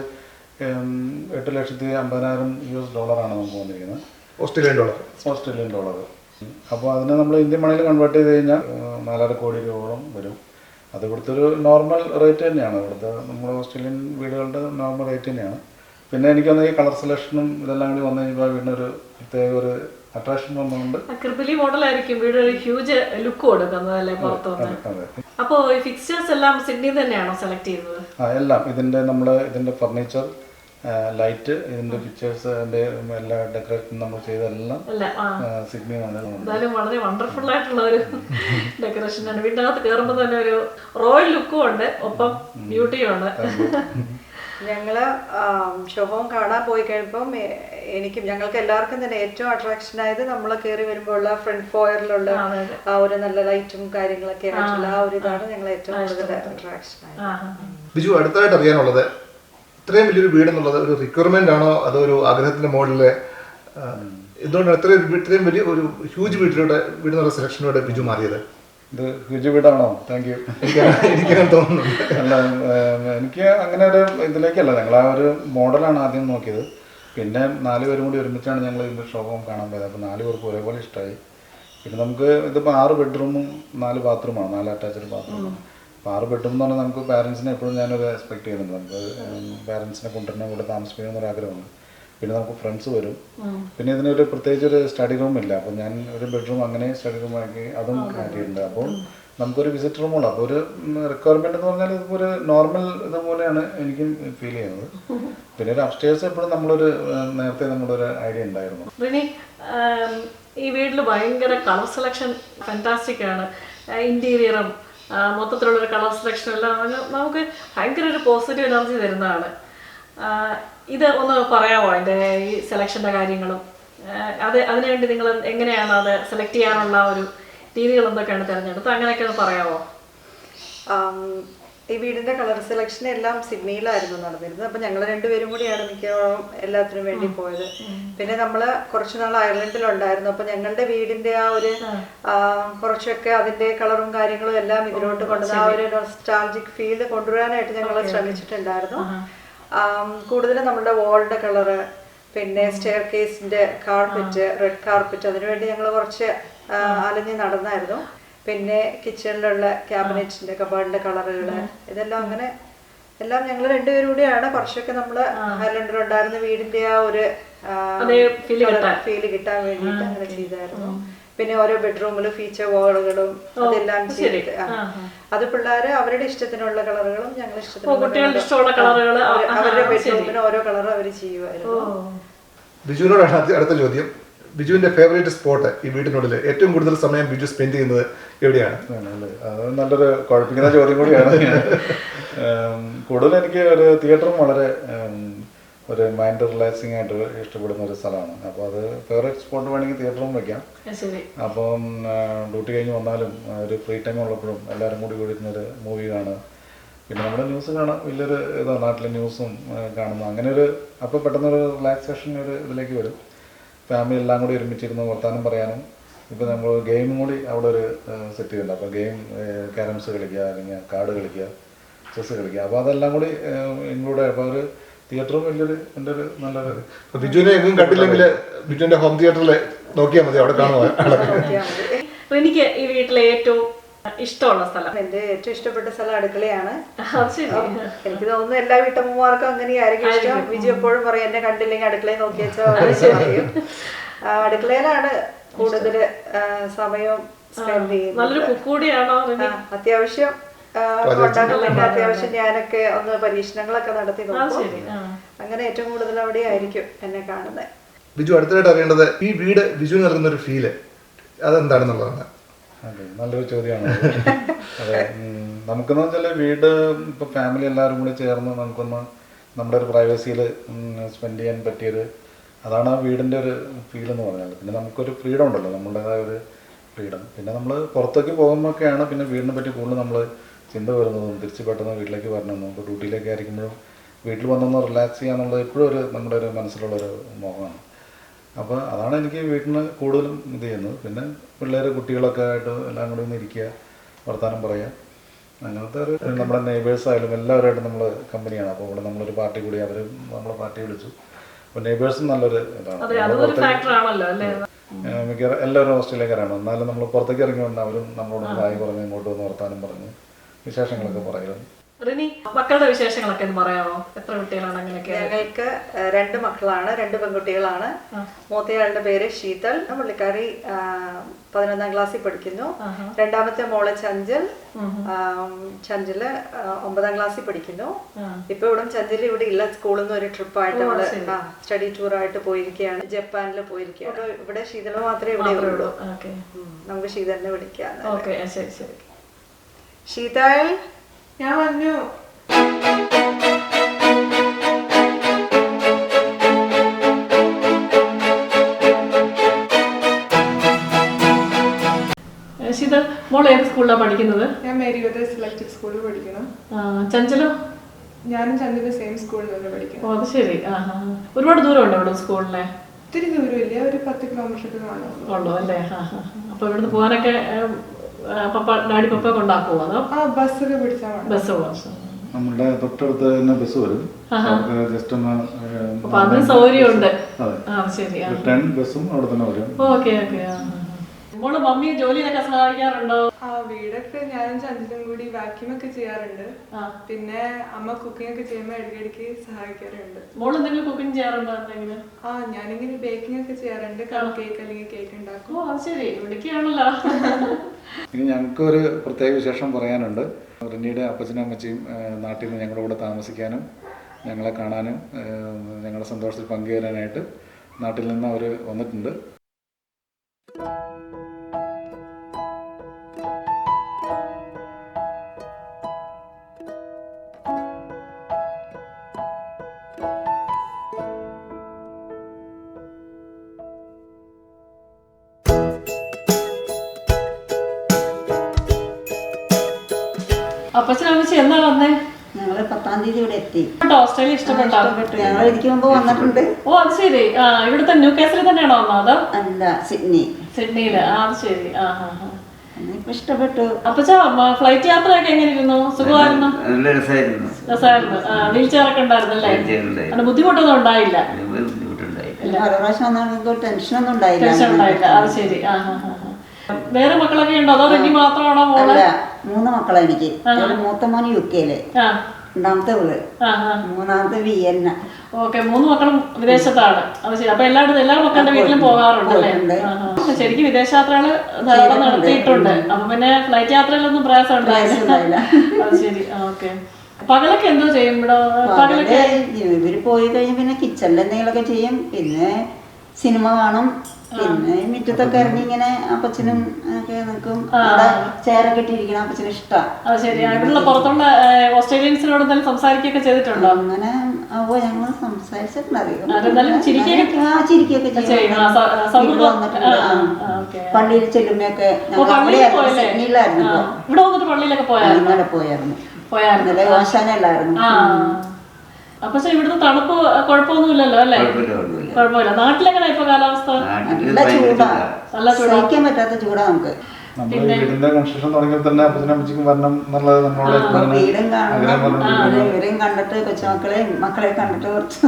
$8,50,000 നമുക്ക് വന്നിരിക്കുന്നത്. Australian dollar. അപ്പോൾ അതിനെ നമ്മൾ ഇന്ത്യൻ മണിയിൽ കൺവേർട്ട് ചെയ്ത് കഴിഞ്ഞാൽ 4.5 കോടി രൂപയോളം വരും. അത് ഇവിടുത്തെ ഒരു നോർമൽ റേറ്റ് തന്നെയാണ്. ഇവിടുത്തെ നമ്മുടെ ഓസ്ട്രേലിയൻ വീടുകളുടെ നോർമൽ റേറ്റ് തന്നെയാണ്. പിന്നെ എനിക്കൊന്ന് ഈ കളർ സെലക്ഷനും ഇതെല്ലാം കൂടി വന്നു കഴിഞ്ഞപ്പോൾ വീടിനൊരു പ്രത്യേക ഒരു അട്രാക്ഷൻ വന്നുകൊണ്ട് കിർബിലി മോഡലായിരിക്കും വീട് ഒരു ഹ്യൂജ് ലുക്ക് കൊടുക്കുന്നതല്ലേ പുറത്തുനിന്ന്. അപ്പോൾ ഈ ഫിക്സ്ചേഴ്സ് എല്ലാം സിഡ്നിയിൽ തന്നെയാണോ സെലക്ട് ചെയ്തത്? എല്ലാം ഇതിൻ്റെ ഫർണിച്ചർ, ലൈറ്റ്, ഇതിന്റെ പിക്ചേഴ്സ്, അതിന്റെ എല്ലാ ഡെക്കറേഷൻ നമ്മൾ ചെയ്തെല്ലാം സിഡ്നിയാണ്. എന്തായാലും വളരെ വണ്ടർഫുൾ ആയിട്ടുള്ള ഒരു ഡെക്കറേഷനാണ്. വീടിനകത്ത് കയറുമ്പോൾ തന്നെ ഒരു റോയൽ ലുക്കും ഉണ്ട്, ഒപ്പം ബ്യൂട്ടിയും ഉണ്ട്. ഞങ്ങള് ഷോ ഹോം കാണാൻ പോയി കഴിയുമ്പം ഞങ്ങൾക്ക് എല്ലാവർക്കും തന്നെ ഏറ്റവും അട്രാക്ഷൻ ആയത് നമ്മൾ കയറി വരുമ്പോൾ ഉള്ള ഫ്രണ്ട് ഫോയറിലുള്ള ആ ഒരു നല്ല ലൈറ്റും കാര്യങ്ങളൊക്കെ ആയിട്ടുള്ള ആ ഒരു ഇതാണ് ഞങ്ങൾ ഏറ്റവും കൂടുതൽ അട്രാക്ഷൻ ആയത്. ബിജു, അടുത്തതായിട്ട് അറിയാനുള്ളത്, ഇത്രയും വലിയൊരു വീട് എന്നുള്ളത് ഒരു റിക്വയർമെന്റ് ആണോ അതോ ഒരു ആഗ്രഹത്തിന്റെ മുകളിലെ എന്തുകൊണ്ടാണ് ഇത്രയും വലിയ ഒരു ഹ്യൂജ് വീട് എന്നുള്ള സെലക്ഷനോടെ ബിജു മാറിയത്? ഇത് ഹ്യൂജ് വീടാണോ? Thank you. എനിക്കങ്ങനെ തോന്നുന്നു. അല്ല, എനിക്ക് അങ്ങനെ ഒരു ഇതിലേക്കല്ല, ഞങ്ങൾ ആ ഒരു മോഡലാണ് ആദ്യം നോക്കിയത്. പിന്നെ 4 പേരും കൂടി ഒരുമിച്ചാണ് ഞങ്ങൾ ഇതിൻ്റെ ഷോ ഹോം കാണാൻ പോയത്. അപ്പോൾ 4 പേർക്ക് ഒരേപോലെ ഇഷ്ടമായി. പിന്നെ നമുക്ക് ഇതിപ്പോൾ 6 ബെഡ്റൂമും 4 ബാത്റൂമാണ്, 4 അറ്റാച്ച്ഡ് ബാത്റൂമാണ്. അപ്പോൾ 6 ബെഡ്റൂം എന്ന് പറഞ്ഞാൽ നമുക്ക് പാരൻസിനെ എപ്പോഴും ഞാനൊരു എക്സ്പെക്ട് ചെയ്യുന്നുണ്ട്. നമുക്ക് പാരൻസിനെ കൊണ്ടുവരുന്ന കൂടെ താമസിപ്പിക്കണമെന്നൊരു ആഗ്രഹമുണ്ട്. പിന്നെ നമുക്ക് ഫ്രണ്ട്സ് വരും. പിന്നെ ഇതിനൊരു പ്രത്യേകിച്ച് ഒരു സ്റ്റഡി റൂം ഇല്ല. അപ്പോൾ ഞാൻ ഒരു ബെഡ്റൂം അങ്ങനെ സ്റ്റഡി റൂം ആക്കി അതും മാറ്റിയിട്ടുണ്ട്. അപ്പോൾ നമുക്കൊരു വിസിറ്റ് റൂമുള്ള, അപ്പോൾ ഒരു റിക്വയർമെന്റ് എന്ന് പറഞ്ഞാൽ ഇതിപ്പോൾ ഒരു നോർമൽ ഇതുപോലെയാണ് എനിക്കും ഫീൽ ചെയ്യുന്നത്. പിന്നെ ഒരു അപ്സ്റ്റേഴ്സ് എപ്പോഴും നേരത്തെ നമ്മളൊരു ഐഡിയ ഉണ്ടായിരുന്നു. റിനി, ഈ വീട്ടിൽ ഭയങ്കര കളർ സെലക്ഷൻ ഫാന്റാസ്റ്റിക് ആണ്. ഇന്റീരിയറും മൊത്തത്തിലുള്ളൊരു കളർ സെലക്ഷനും എല്ലാം നമുക്ക് ഭയങ്കര ഒരു പോസിറ്റീവ് എനർജി തരുന്നതാണ്. ഇത് ഒന്ന് പറയാമോ, അതിൻ്റെ ഈ സെലക്ഷൻ്റെ കാര്യങ്ങളും അതിനുവേണ്ടി നിങ്ങൾ എങ്ങനെയാണ് അത് സെലക്ട് ചെയ്യാനുള്ള ഒരു രീതികൾ എന്തൊക്കെയാണ് തിരഞ്ഞെടുത്തത്, അങ്ങനെയൊക്കെ ഒന്ന് പറയാമോ? ഈ വീടിന്റെ കളർ സെലക്ഷൻ എല്ലാം സിഡ്നിയിലായിരുന്നു നടന്നിരുന്നത്. അപ്പൊ ഞങ്ങൾ രണ്ടുപേരും കൂടിയാണ് മിക്കവാറും എല്ലാത്തിനും വേണ്ടി പോയത്. പിന്നെ നമ്മള് കുറച്ചുനാൾ അയർലൻഡിലുണ്ടായിരുന്നു. അപ്പൊ ഞങ്ങളുടെ വീടിന്റെ ആ ഒരു കുറച്ചൊക്കെ അതിന്റെ കളറും കാര്യങ്ങളും എല്ലാം ഇതിലോട്ട് കൊണ്ടുവന്ന ആ ഒരു നൊസ്റ്റാൾജിക് ഫീൽ കൊണ്ടുവരാനായിട്ട് ഞങ്ങൾ ശ്രമിച്ചിട്ടുണ്ടായിരുന്നു. കൂടുതലും നമ്മുടെ വാളിന്റെ കളറ്, പിന്നെ സ്റ്റെയർ കേസിന്റെ കാർപ്പറ്റ്, റെഡ് കാർപ്പറ്റ്, അതിനുവേണ്ടി ഞങ്ങൾ കുറച്ച് അലഞ്ഞ് നടന്നായിരുന്നു. പിന്നെ കിച്ചണിലുള്ള ക്യാബിനറ്റിന്റെ കബാർഡിന്റെ കളറുകള്, ഇതെല്ലാം അങ്ങനെ എല്ലാം ഞങ്ങൾ രണ്ടുപേരും കൂടിയാണ് കുറച്ചൊക്കെ നമ്മള് അയർലൻഡിലുണ്ടായിരുന്ന വീടിന്റെ ആ ഒരു ഫീല് കിട്ടാൻ വേണ്ടിയിട്ട് അങ്ങനെ ചെയ്തായിരുന്നു. പിന്നെ ഓരോ ബെഡ്റൂമിലും ഫീച്ചർ വാളുകളും അതെല്ലാം ചെയ്തിട്ട് അത് പിള്ളേര് അവരുടെ ഇഷ്ടത്തിനുള്ള കളറുകളും ഞങ്ങൾ അവരുടെ ബെഡ്റൂമിന് ഓരോ കളറും അവർ ചെയ്യുമായിരുന്നു. ബിജുവിനോടാണ് അടുത്ത ചോദ്യം. ബിജുവിന്റെ ഫേവറേറ്റ് സ്പോട്ട് ഈ വീട്ടിനുള്ളിൽ ഏറ്റവും കൂടുതൽ സമയം ബിജു സ്പെൻഡ് ചെയ്യുന്നത് എവിടെയാണ്? അത് നല്ലൊരു കുഴപ്പിക്കുന്ന ചോദ്യം കൂടിയാണ്. കൂടുതൽ എനിക്ക് ഒരു തിയേറ്ററും വളരെ ഒരു മൈൻഡ് റിലാക്സിങ് ആയിട്ട് ഇഷ്ടപ്പെടുന്ന ഒരു സ്ഥലമാണ്. അപ്പോൾ അത് ഫേവറേറ്റ് സ്പോട്ട് വേണമെങ്കിൽ തിയേറ്ററും വയ്ക്കാം. അപ്പം ഡ്യൂട്ടി കഴിഞ്ഞ് വന്നാലും ഒരു ഫ്രീ ടൈം ഉള്ളപ്പോഴും എല്ലാവരും കൂടി കൂടിയിരുന്നൊരു മൂവി കാണുക. പിന്നെ നമ്മുടെ ന്യൂസ് കാണാം, വലിയൊരു ഇതാണ് നാട്ടിലെ ന്യൂസും കാണുന്നു. അങ്ങനെ ഒരു അപ്പോൾ പെട്ടെന്നൊരു റിലാക്സേഷൻ ഒരു ഇതിലേക്ക് വരും. ഫാമിലി എല്ലാം കൂടി ഒരുമിച്ചിരുന്ന് വർത്താനം പറയാനും. ഇപ്പോൾ നമ്മൾ ഗെയിമും കൂടി അവിടെ ഒരു സെറ്റ് ചെയ്യുന്നുണ്ട്. അപ്പോൾ ഗെയിം ക്യാരംസ് കളിക്കുക, അല്ലെങ്കിൽ കാർഡ് കളിക്കുക, ചെസ് കളിക്കുക. അപ്പോൾ അതെല്ലാം കൂടി ഇൻക്ലൂഡ് ആയി. അപ്പോൾ ഒരു തിയേറ്ററും വലിയൊരു എൻ്റെ ഒരു നല്ലൊരു. ബിജുവിനെ എങ്ങും കണ്ടില്ലെങ്കിൽ ബിജുവിന്റെ ഹോം തിയേറ്ററിൽ നോക്കിയാൽ മതി, അവിടെ കാണുക. എനിക്ക് ഈ വീട്ടിലെ ഏറ്റവും ഇഷ്ടമുള്ള സ്ഥലം, എന്റെ ഏറ്റവും ഇഷ്ടപ്പെട്ട സ്ഥലം അടുക്കളയാണ്. എനിക്ക് തോന്നുന്നു എല്ലാ വീട്ടമ്മമാർക്കും അങ്ങനെയായിരിക്കും ഇഷ്ടം. വിജു എപ്പോഴും പറയും എന്നെ കണ്ടില്ലെങ്കിൽ അടുക്കളയിൽ നോക്കിയാൽ അടുക്കളയിലാണ് കൂടുതൽ സമയം സ്പെൻഡ് ചെയ്യുന്നത്. അത്യാവശ്യം ഉണ്ടാക്കുന്നുണ്ട്. അത്യാവശ്യം ഞാനൊക്കെ ഒന്ന് പരീക്ഷണങ്ങളൊക്കെ നടത്തി നോക്കും. അങ്ങനെ ഏറ്റവും കൂടുതൽ അവിടെ ആയിരിക്കും എന്നെ കാണുന്നത്. ബിജു, അടുത്തതായിട്ട് അറിയേണ്ടത് ഈ വീട് ബിജു നൽകുന്ന ഒരു ഫീല് അതെന്താണെന്നുള്ളതാണ്. അതെ, നല്ലൊരു ചോദ്യമാണ്. അതെ, നമുക്കെന്ന് വെച്ചാൽ വീട് ഇപ്പോൾ ഫാമിലി എല്ലാവരും കൂടി ചേർന്ന് നമുക്കൊന്ന് നമ്മുടെ ഒരു പ്രൈവസിയിൽ സ്പെൻഡ് ചെയ്യാൻ പറ്റിയത് അതാണ് ആ വീടിൻ്റെ ഒരു ഫീൽ എന്ന് പറഞ്ഞാൽ. പിന്നെ നമുക്കൊരു ഫ്രീഡം ഉണ്ടല്ലോ, നമ്മുടേതായ ഒരു ഫ്രീഡം. പിന്നെ നമ്മൾ പുറത്തേക്ക് പോകുമ്പോഴൊക്കെയാണ് പിന്നെ വീടിനെ പറ്റി കൂടുതൽ നമ്മൾ ചിന്ത വരുന്നതും തിരിച്ച് പെട്ടെന്ന് വീട്ടിലേക്ക് വരണമെന്നും. നമുക്ക് ഡ്യൂട്ടിയിലേക്ക് ആയിരിക്കുമ്പോഴും വീട്ടിൽ വന്നൊന്ന് റിലാക്സ് ചെയ്യാന്നുള്ളത് എപ്പോഴും ഒരു നമ്മുടെ ഒരു മനസ്സിലുള്ളൊരു മോഹമാണ്. അപ്പോൾ അതാണ് എനിക്ക് വീട്ടിന് കൂടുതലും ഇത് ചെയ്യുന്നത്. പിന്നെ പിള്ളേർ കുട്ടികളൊക്കെ ആയിട്ട് എല്ലാം കൂടി ഒന്ന് ഇരിക്കുക, വർത്തമാനം പറയുക, അങ്ങനത്തെ ഒരു നമ്മുടെ നെയ്ബേഴ്സ് ആയാലും എല്ലാവരുമായിട്ട് നമ്മൾ കമ്പനിയാണ്. അപ്പോൾ ഇവിടെ നമ്മളൊരു പാർട്ടി കൂടി അവർ നമ്മളെ പാർട്ടി വിളിച്ചു. അപ്പോൾ നെയ്ബേഴ്സും നല്ലൊരു ഇതാണ്. മിക്ക എല്ലാവരും ഓസ്ട്രേലിയക്കാരാണ്. എന്നാലും നമ്മൾ പുറത്തേക്ക് ഇറങ്ങി വന്നാൽ അവരും നമ്മളോട് ഹായ് പറഞ്ഞ് ഇങ്ങോട്ട് വന്ന് വർത്തമാനം പറഞ്ഞ് വിശേഷങ്ങളൊക്കെ പറയുന്നത്. മക്കളുടെ വിശേഷങ്ങളൊക്കെ പറയാമോ? എത്ര കുട്ടികളാണ്? അങ്ങനെയൊക്കെ ഞങ്ങൾക്ക് 2 മക്കളാണ്, 2 പെൺകുട്ടികളാണ്. മൂത്തയാളുടെ പേര് ശീതൽ, പുള്ളിക്കാരി 11ാം ക്ലാസ്സിൽ പഠിക്കുന്നു. രണ്ടാമത്തെ മോള് ചഞ്ചൽ, ചഞ്ചല് 9ാം ക്ലാസ്സിൽ പഠിക്കുന്നു. ഇപ്പൊ ഇവിടെ ചഞ്ചല് ഇവിടെ ഇല്ല, സ്കൂളിൽ നിന്ന് ഒരു ട്രിപ്പായിട്ട് അവള് സ്റ്റഡി ടൂറായിട്ട് പോയിരിക്കുകയാണ്, ജപ്പാനിൽ പോയിരിക്കുകയാണ്. ഇവിടെ ശീതള മാത്രമേ ഇവിടെ ഉള്ളൂ. നമുക്ക് ശീതലിനെ വിളിക്കാം. ശീതൽ, ഞാൻ പറഞ്ഞു. മോൾ ഏത് സ്കൂളിലാണ് പഠിക്കുന്നത്? ഞാൻ മേരിവെതർ സെലക്ടഡ് സ്കൂളിൽ പഠിക്കണം. ചഞ്ചലോ? ഞാനും ചന്ദ്രന്റെ സെയിം സ്കൂളിൽ തന്നെ പഠിക്കണം. ഓ അത് ശരി. ഒരുപാട് ദൂരമുണ്ടോ ഇവിടെ സ്കൂളിലെ? ഒത്തിരി ദൂരമില്ല, ഒരു 10 കിലോമീറ്റർ ഉള്ളൂ അല്ലേ? അപ്പൊ ഇവിടുന്ന് പോകാനൊക്കെ ഡാഡി പപ്പ കൊണ്ടാക്കുമോ അതോ? ബസ്സൊക്കെ പിടിച്ചാൽ ബസ്? നമ്മുടെ തൊട്ടടുത്ത് തന്നെ ബസ് വരും. ജസ്റ്റ് ഒന്ന് അപ്പൊ അതിന് സൗകര്യമുണ്ട്. ശരി. 10 ബസ്സും അവിടെ തന്നെ വരും. Okay okay. മോള് മമ്മിയെ ജോലിയൊക്കെ സഹായിക്കാറുണ്ടോ? വീടൊക്കെ ഞാനും ചന്ദ്രനും കൂടി വാക്യൂം ഒക്കെ ചെയ്യാറുണ്ട്. പിന്നെ അമ്മ കുക്കിംഗ് ഒക്കെ ചെയ്യുമ്പോൾ ഇടയ്ക്കിടയ്ക്ക് സഹായിക്കാറുണ്ട്. മോള് എന്തെങ്കിലും കുക്കിംഗ് ചെയ്യാറുണ്ടോ? എന്തെങ്കിലും? ഞാനിങ്ങനെ ബേക്കിംഗ് ഒക്കെ ചെയ്യാറുണ്ട്. കേക്ക് അല്ലെങ്കിൽ കേക്ക് ഉണ്ടാക്കും. ഓ അത് ശരി, ഇവിടേക്കാണല്ലോ. ഇനി ഞങ്ങൾക്ക് ഒരു പ്രത്യേക വിശേഷം പറയാനുണ്ട്. റിനിയുടെ അപ്പച്ചനും അമ്മച്ചിയും നാട്ടിൽ നിന്ന് ഞങ്ങളുടെ കൂടെ താമസിക്കാനും ഞങ്ങളെ കാണാനും ഞങ്ങളുടെ സന്തോഷത്തിൽ പങ്കുചേരാനായിട്ട് നാട്ടിൽ നിന്ന് അവർ വന്നിട്ടുണ്ട്. അപ്പച്ചനും അമ്മച്ചി എന്നാ വന്നേ? ഞങ്ങള് 10-ാം തീയതി ഇവിടെ എത്തി. ഓസ്ട്രേലിയ ഇഷ്ടപ്പെട്ടോ? ഞങ്ങൾ എനിക്ക് മുമ്പ് വന്നിട്ടുണ്ട്. ഓ അത് ശരി. ഇവിടുത്തെ ന്യൂ കാസിൽ തന്നെയാണോ വന്നത്? അല്ല, സിഡ്നി. സിഡ്നിയില്. അത് ശരി. ഇപ്പൊ ഇഷ്ടപ്പെട്ടു. അപ്പച്ച ഫ്ലൈറ്റ് യാത്രയൊക്കെ എങ്ങനെയിരുന്നു? സുഖമായിരുന്നു? രസമായിരുന്നു. വീൽ ചെയറൊക്കെ ഉണ്ടായിരുന്നല്ലേ? അത് ബുദ്ധിമുട്ടൊന്നും ഉണ്ടായില്ല? ഓരോ പ്രാവശ്യം വന്നാൽ ടെൻഷനൊന്നും ഉണ്ടായില്ല. ടെൻഷൻ ഉണ്ടായില്ല. അത് ശരി. വേറെ മക്കളൊക്കെ ഉണ്ടോ അതോ റിനി മാത്രമാണോ മോള്? അല്ല, 3 മക്കളാ എനിക്ക്. മൂത്ത മോൻ UK-ല്, രണ്ടാമത്തെ ഇവള്, മൂന്നാമത്തെ വിയന്ന. ഓക്കെ, 3 മക്കളും വിദേശത്താണ്. അത് ശരി. അപ്പൊ എല്ലാ മക്കളുടെ വീട്ടിലും പോകാറുണ്ടല്ലേ? ശരിക്കും വിദേശയാത്രകള് ധാരാളം നടത്തിയിട്ടുണ്ട്. അപ്പൊ പിന്നെ ഫ്ലൈറ്റ് യാത്രയിലൊന്നും പ്രയാസം ഉണ്ടായില്ല. അത് ശരി. ഓക്കെ. പകലൊക്കെ എന്തോ ചെയ്യും ഇവിടെ? പകലൊക്കെ ഇവര് പോയി കഴിഞ്ഞ് പിന്നെ കിച്ചണിൽ എന്തെങ്കിലുമൊക്കെ ചെയ്യും. പിന്നെ സിനിമ കാണും. പിന്നെ മുറ്റത്തൊക്കെ ഇറങ്ങി ഇങ്ങനെ അപ്പച്ചനും ഒക്കെ നിൽക്കും. ചെയറൊക്കെ ഇട്ടിരിക്കണം. അപ്പച്ചനും ഇഷ്ടമാണ്. അത് ശരി. ഇവിടെയുള്ള പുറത്തുള്ള ഓസ്ട്രേലിയൻസിനോട് എന്തായാലും സംസാരിക്കുകയൊക്കെ ചെയ്തിട്ടുണ്ടോ? അങ്ങനെ ഞങ്ങൾ സംസാരിച്ചിട്ടുണ്ടറിയോ? ചിരിക്കുകയൊക്കെ പള്ളിയിൽ ചെല്ലുമ്പോഴൊക്കെ സിഡ്നിയിലായിരുന്നു. ഇവിടെ വന്നിട്ട് പള്ളിയിലൊക്കെ പോയായിരുന്നു. ഇന്നലെ ഓശാനല്ലായിരുന്നു. അപ്പൊ ഇവിടുത്തെ തണുപ്പ് കുഴപ്പമൊന്നുമില്ലല്ലോ അല്ലേ? കുഴപ്പമില്ല. നാട്ടിലെങ്ങനെ ഇപ്പൊ കാലാവസ്ഥ? നല്ല ചൂടാ, സഹിക്കാൻ പറ്റാത്ത ചൂടാ നമുക്ക്. നമ്മുടെ വീടിന്റെ കൺസ്ട്രക്ഷൻ തുടങ്ങിയപ്പോൾ തന്നെ അപ്പച്ചനും അമ്മച്ചിക്കും വരണം എന്നുള്ളത് നമ്മളോട് വീടും കാണണം. ഇവരെയും കണ്ടിട്ട് മക്കളെ കണ്ടിട്ട് കുറച്ച്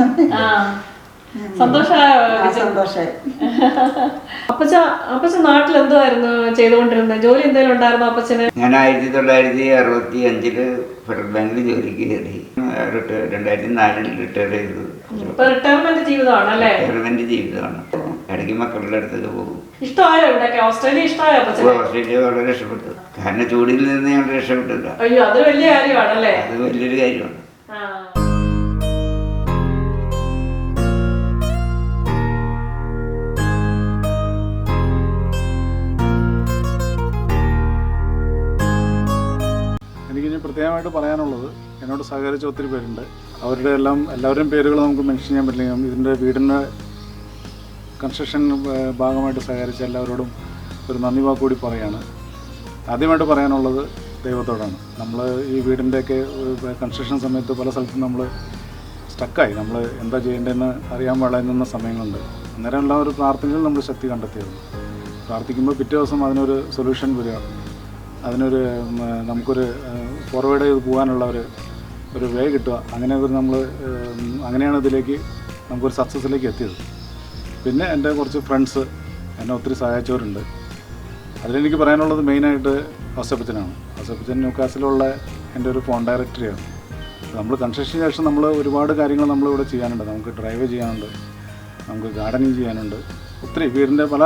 സന്തോഷമായി. അപ്പച്ച നാട്ടിൽ എന്തുവായിരുന്നു ചെയ്തുകൊണ്ടിരുന്നത്? ജോലി എന്തെങ്കിലും ഉണ്ടായിരുന്നോ അപ്പച്ചന്? ഞാൻ 1965 ഫെഡറൽ ബാങ്കിൽ ജോലിക്ക് കയറി. 2004 റിട്ടയർ ചെയ്തു. റിട്ടയർമെന്റ് ജീവിതമാണ് അല്ലേ? റിട്ടയർമെന്റ് ജീവിതമാണ്. ഇടയ്ക്ക് മക്കളുടെ അടുത്തൊക്കെ പോകും. ഇഷ്ടമായോ ഇവിടെയൊക്കെ? ഓസ്ട്രേലിയ ഇഷ്ടമായോ അപ്പച്ചന്? ഓസ്ട്രേലിയ വളരെ ഇഷ്ടപ്പെട്ടു. കാരണം ചൂടിൽ നിന്ന് ഞങ്ങൾ രക്ഷപ്പെട്ടില്ല. അയ്യോ, അതൊരു വലിയ കാര്യമാണല്ലേ? അത് വലിയൊരു കാര്യമാണ്. എനിക്കിനി പ്രത്യേകമായിട്ട് പറയാനുള്ളത്, എന്നോട് സഹകരിച്ച ഒത്തിരി പേരുണ്ട്. അവരുടെ എല്ലാവരുടെയും പേരുകൾ നമുക്ക് മെൻഷൻ ചെയ്യാൻ പറ്റില്ല. ഇതിൻ്റെ വീടിൻ്റെ കൺസ്ട്രക്ഷൻ ഭാഗമായിട്ട് സഹകരിച്ച എല്ലാവരോടും ഒരു നന്ദി വാക്കുകൂടി പറയുകയാണ്. ആദ്യമായിട്ട് പറയാനുള്ളത് ദൈവത്തോടാണ്. നമ്മൾ ഈ വീടിൻ്റെയൊക്കെ കൺസ്ട്രക്ഷൻ സമയത്ത് പല സ്ഥലത്തും നമ്മൾ സ്റ്റക്കായി. നമ്മൾ എന്താ ചെയ്യേണ്ടതെന്ന് അറിയാൻ പാടില്ല സമയങ്ങളുണ്ട്. അന്നേരം എല്ലാം ഒരു പ്രാർത്ഥനയിൽ നമ്മൾ ശക്തി കണ്ടെത്തിയത്. പ്രാർത്ഥിക്കുമ്പോൾ പിറ്റേ ദിവസം അതിനൊരു സൊല്യൂഷൻ വരിക, അതിനൊരു നമുക്കൊരു ഫോർവേഡ് ചെയ്ത് പോകാനുള്ള ഒരു വേ കിട്ടുക. അങ്ങനെയാണ് ഇതിലേക്ക് നമുക്കൊരു സക്സസ്സിലേക്ക് എത്തിയത്. പിന്നെ എൻ്റെ കുറച്ച് ഫ്രണ്ട്സ് എന്നെ ഒത്തിരി സഹായിച്ചവരുണ്ട്. അതിലെനിക്ക് പറയാനുള്ളത് മെയിനായിട്ട് ഔസേപ്പച്ചനാണ്. ഔസേപ്പച്ചൻ ന്യൂകാസിലുള്ള എൻ്റെ ഒരു ഫോൺ ഡയറക്ടറിയാണ്. നമ്മൾ കൺസ്ട്രക്ഷന് ശേഷം നമ്മൾ ഒരുപാട് കാര്യങ്ങൾ നമ്മളിവിടെ ചെയ്യാനുണ്ട്. നമുക്ക് ഡ്രൈവ് ചെയ്യാനുണ്ട്, നമുക്ക് ഗാർഡനിങ് ചെയ്യാനുണ്ട്, ഒത്തിരി വീടിൻ്റെ പല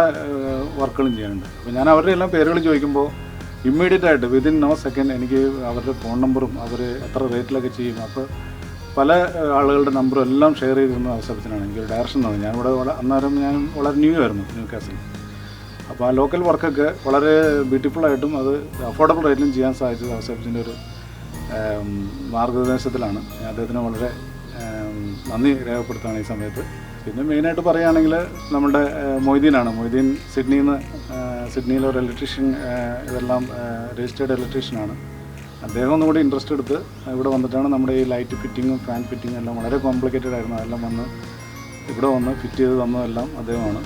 വർക്കുകളും ചെയ്യാനുണ്ട്. അപ്പോൾ ഞാൻ അവരുടെ എല്ലാം പേരുകൾ ചോദിക്കുമ്പോൾ ഇമ്മീഡിയറ്റ് ആയിട്ട് വിതിൻ നോ സെക്കൻഡ് എനിക്ക് അവരുടെ ഫോൺ നമ്പറും അവർ എത്ര റേറ്റിലൊക്കെ ചെയ്യും, അപ്പോൾ പല ആളുകളുടെ നമ്പറും എല്ലാം ഷെയർ ചെയ്തിരുന്ന അവസരത്തിനാണ് എനിക്കൊരു ഡയറക്ഷൻ തന്നത്. ഞാനിവിടെ അന്നേരം ഞാൻ വളരെ ന്യൂ ആയിരുന്നു ന്യൂകാസിൽ. അപ്പോൾ ആ ലോക്കൽ വർക്കൊക്കെ വളരെ ബ്യൂട്ടിഫുള്ളായിട്ടും അത് അഫോർഡബിൾ റേറ്റിലും ചെയ്യാൻ സാധിച്ചത് അവസരത്തിൻ്റെ ഒരു മാർഗ്ഗനിർദ്ദേശത്തിലാണ്. ഞാൻ അദ്ദേഹത്തിന് വളരെ നന്ദി രേഖപ്പെടുത്തുകയാണ് ഈ സമയത്ത്. പിന്നെ മെയിനായിട്ട് പറയുകയാണെങ്കിൽ നമ്മുടെ മൊയ്തീനാണ്. മൊയ്തീൻ സിഡ്നിയിലെ ഒരു ഇലക്ട്രീഷ്യൻ, ഇതെല്ലാം രജിസ്റ്റേർഡ് ഇലക്ട്രീഷ്യനാണ്. അദ്ദേഹം ഒന്നുകൂടി ഇൻട്രസ്റ്റ് എടുത്ത് ഇവിടെ വന്നിട്ടാണ് നമ്മുടെ ഈ ലൈറ്റ് ഫിറ്റിങ്ങും ഫാൻ ഫിറ്റിങ്ങും എല്ലാം വളരെ കോംപ്ലിക്കേറ്റഡ് ആയിരുന്നു. അതെല്ലാം വന്ന് ഇവിടെ വന്ന് ഫിറ്റ് ചെയ്ത് തന്നതെല്ലാം അദ്ദേഹമാണ്.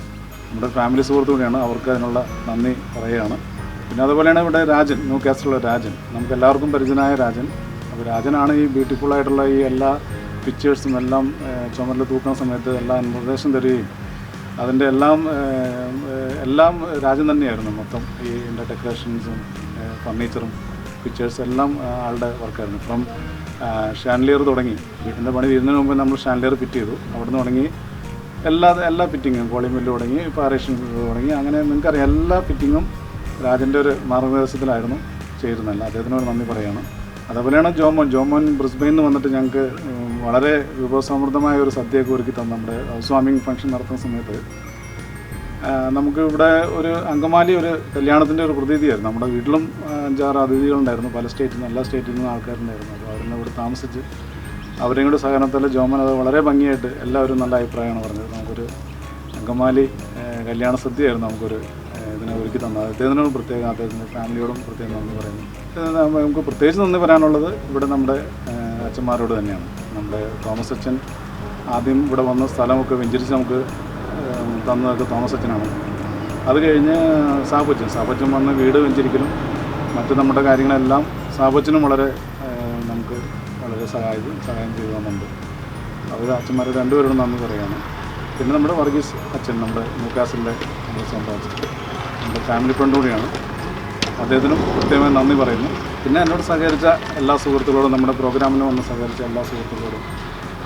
നമ്മുടെ ഫാമിലി സുഹൃത്തു കൂടിയാണ്. അവർക്ക് അതിനുള്ള നന്ദി പറയുകയാണ്. പിന്നെ അതുപോലെയാണ് ഇവിടെ രാജൻ, ന്യൂ കാസിലുള്ള രാജൻ, നമുക്ക് എല്ലാവർക്കും പരിചിതനായ രാജൻ. അപ്പോൾ രാജനാണ് ഈ ബ്യൂട്ടിഫുള്ളായിട്ടുള്ള ഈ എല്ലാ പിക്ചേഴ്സും എല്ലാം ചുമരിൽ തൂക്കുന്ന സമയത്ത് എല്ലാം നിർദ്ദേശം തരികയും അതിൻ്റെ എല്ലാം രാജൻ തന്നെയായിരുന്നു. മൊത്തം ഈ ഇതിൻ്റെ ഡെക്കറേഷൻസും ഫർണിച്ചറും പിക്ചേഴ്സ് എല്ലാം ആളുടെ വർക്കായിരുന്നു. ഫ്രം ഷാൻലിയർ തുടങ്ങി, വീട്ടിൻ്റെ പണി തീരുന്നതിന് മുമ്പ് നമ്മൾ ഷാൻലിയർ ഫിറ്റ് ചെയ്തു. അവിടുന്ന് തുടങ്ങി എല്ലാ ഫിറ്റിങ്ങും, കോളിമില്ല് തുടങ്ങി പാരേഷൻ തുടങ്ങി, അങ്ങനെ നിങ്ങൾക്കറിയാം എല്ലാ ഫിറ്റിങ്ങും രാജൻ്റെ ഒരു മാർഗ്ഗനിർദ്ദേശത്തിലായിരുന്നു ചെയ്തിരുന്നല്ല. അദ്ദേഹത്തിനോട് നന്ദി പറയുകയാണ്. അതുപോലെയാണ് ജോമോൻ ബ്രിസ്ബെയിനിൽ നിന്ന് വന്നിട്ട് ഞങ്ങൾക്ക് വളരെ വിഭവസമൃദ്ധമായ ഒരു സദ്യയൊക്കെ ഒരുക്കി തന്നു. നമ്മുടെ ഹൗസ് വാമിംഗ് ഫംഗ്ഷൻ നടത്തുന്ന സമയത്ത് നമുക്ക് ഇവിടെ ഒരു അങ്കമാലി ഒരു കല്യാണത്തിൻ്റെ ഒരു പ്രതീതിയായിരുന്നു. നമ്മുടെ വീട്ടിലും 5-6 അതിഥികളുണ്ടായിരുന്നു, പല സ്റ്റേറ്റിൽ നിന്ന്, എല്ലാ സ്റ്റേറ്റിൽ നിന്നും ആൾക്കാരുണ്ടായിരുന്നു. അപ്പോൾ അവരെല്ലാം ഇവിടെ താമസിച്ച് അവരെയും കൂടെ സഹകരണത്തിൽ ജോമൻ അത് വളരെ ഭംഗിയായിട്ട് എല്ലാവരും നല്ല അഭിപ്രായമാണ് പറഞ്ഞത്. നമുക്കൊരു അങ്കമാലി കല്യാണ സദ്യയായിരുന്നു നമുക്കൊരു ഇതിനെ ഒരുക്കി തന്നത്. അദ്ദേഹത്തിനോട് പ്രത്യേകം, അദ്ദേഹത്തിൻ്റെ ഫാമിലിയോടും പ്രത്യേകം നന്ദി പറയുന്നു. നമുക്ക് പ്രത്യേകിച്ച് നന്ദി പറയാനുള്ളത് ഇവിടെ നമ്മുടെ അച്ഛന്മാരോട് തന്നെയാണ്. നമ്മുടെ തോമസ് അച്ഛൻ ആദ്യം ഇവിടെ വന്ന സ്ഥലമൊക്കെ വെഞ്ചരിച്ച് നമുക്ക് തന്നതൊക്കെ തോമസ് അച്ഛനാണ്. അത് കഴിഞ്ഞ് സാബച്ചൻ വന്ന് വീട് വെഞ്ചരിക്കലും മറ്റ് നമ്മുടെ കാര്യങ്ങളെല്ലാം സാബച്ചനും വളരെ നമുക്ക് വളരെ സഹായം ചെയ്തു തന്നുണ്ട്. അവർ അച്ഛന്മാർ രണ്ടുപേരോടും നന്ദി പറയുകയാണ്. പിന്നെ നമ്മുടെ വർഗീസ് അച്ഛൻ, നമ്മുടെ ന്യൂകാസിലെ നമ്മുടെ സ്വന്തം അച്ഛൻ, നമ്മുടെ ഫാമിലി ഫ്രണ്ട് കൂടിയാണ്. അദ്ദേഹത്തിനും പ്രത്യേകമായി നന്ദി പറയുന്നു. പിന്നെ എന്നോട് സഹകരിച്ച എല്ലാ സുഹൃത്തുക്കളോടും, നമ്മുടെ പ്രോഗ്രാമിന് വന്ന് സഹകരിച്ച എല്ലാ സുഹൃത്തുക്കളോടും,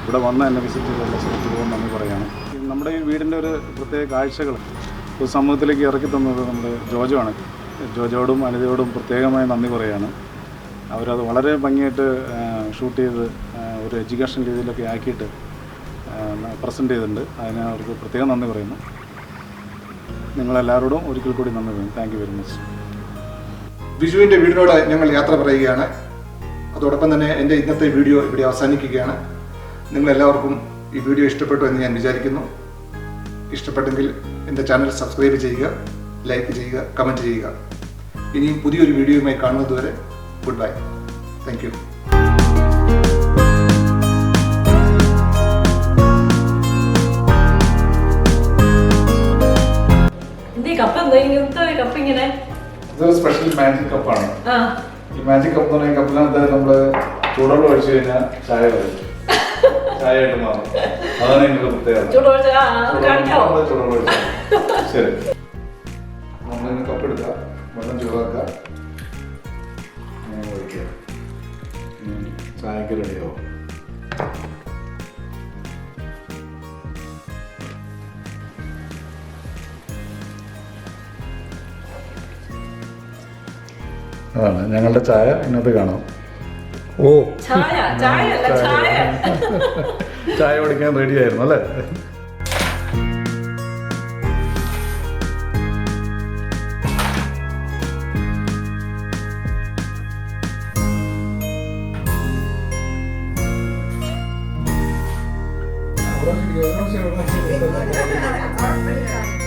ഇവിടെ വന്ന് എന്നെ വിസിറ്റ് ചെയ്ത എല്ലാ സുഹൃത്തുക്കളോടും നന്ദി പറയുകയാണ്. നമ്മുടെ ഈ വീടിൻ്റെ ഒരു പ്രത്യേക കാഴ്ചകൾ ഒരു സമൂഹത്തിലേക്ക് ഇറക്കി തന്നത് നമ്മുടെ ജോജോയാണ്. ജോജോയോടും അനിതയോടും പ്രത്യേകമായി നന്ദി പറയുകയാണ്. അവരത് വളരെ ഭംഗിയായിട്ട് ഷൂട്ട് ചെയ്ത് ഒരു എഡ്യൂക്കേഷൻ രീതിയിലൊക്കെ ആക്കിയിട്ട് പ്രസൻറ്റ് ചെയ്തിട്ടുണ്ട്. അതിന് അവർക്ക് പ്രത്യേകം നന്ദി പറയുന്നു. നിങ്ങളെല്ലാവരോടും ഒരിക്കൽ കൂടി നന്ദി പറയുന്നു. Thank you very much. ബിജുവിൻ്റെ വീടിനോട് ഞങ്ങൾ യാത്ര പറയുകയാണ്. അതോടൊപ്പം തന്നെ എൻ്റെ ഇന്നത്തെ വീഡിയോ ഇവിടെ അവസാനിക്കുകയാണ്. നിങ്ങളെല്ലാവർക്കും ഈ വീഡിയോ ഇഷ്ടപ്പെട്ടു എന്ന് ഞാൻ വിചാരിക്കുന്നു. ഇഷ്ടപ്പെട്ടെങ്കിൽ എൻ്റെ ചാനൽ സബ്സ്ക്രൈബ് ചെയ്യുക, ലൈക്ക് ചെയ്യുക, കമൻറ്റ് ചെയ്യുക. ഇനിയും പുതിയൊരു വീഡിയോയുമായി കാണുന്നതുവരെ ഗുഡ് ബൈ. Thank you. കപ്പിങ്ങനെ ഇതൊരു സ്പെഷ്യൽ മാജിക് കപ്പാണ്. ഈ മാജിക് കപ്പ് എന്ന് പറഞ്ഞ കപ്പിനകത്ത് നമ്മൾ ചൂടുവെള്ളം ഒഴിച്ചു കഴിഞ്ഞാൽ ചായ വരും, ചായയായിട്ട് മാറും. അതാണ് ഇതിന്റെ പ്രത്യേകത. ചൂടുവെള്ളം ഒഴിച്ചാൽ ശരി. നമ്മളിങ്ങനെ കപ്പ് എടുക്കുക, വെള്ളം ചൂടാക്കുക, ഒഴിക്കുക, ചായക്ക് റെഡിയാവും. അതാണ് ഞങ്ങളുടെ ചായ. ഇന്നത്തെ കാണാം. ഓ, ചായ കുടിക്കാൻ റെഡി ആയിരുന്നു അല്ലേ? Thank you.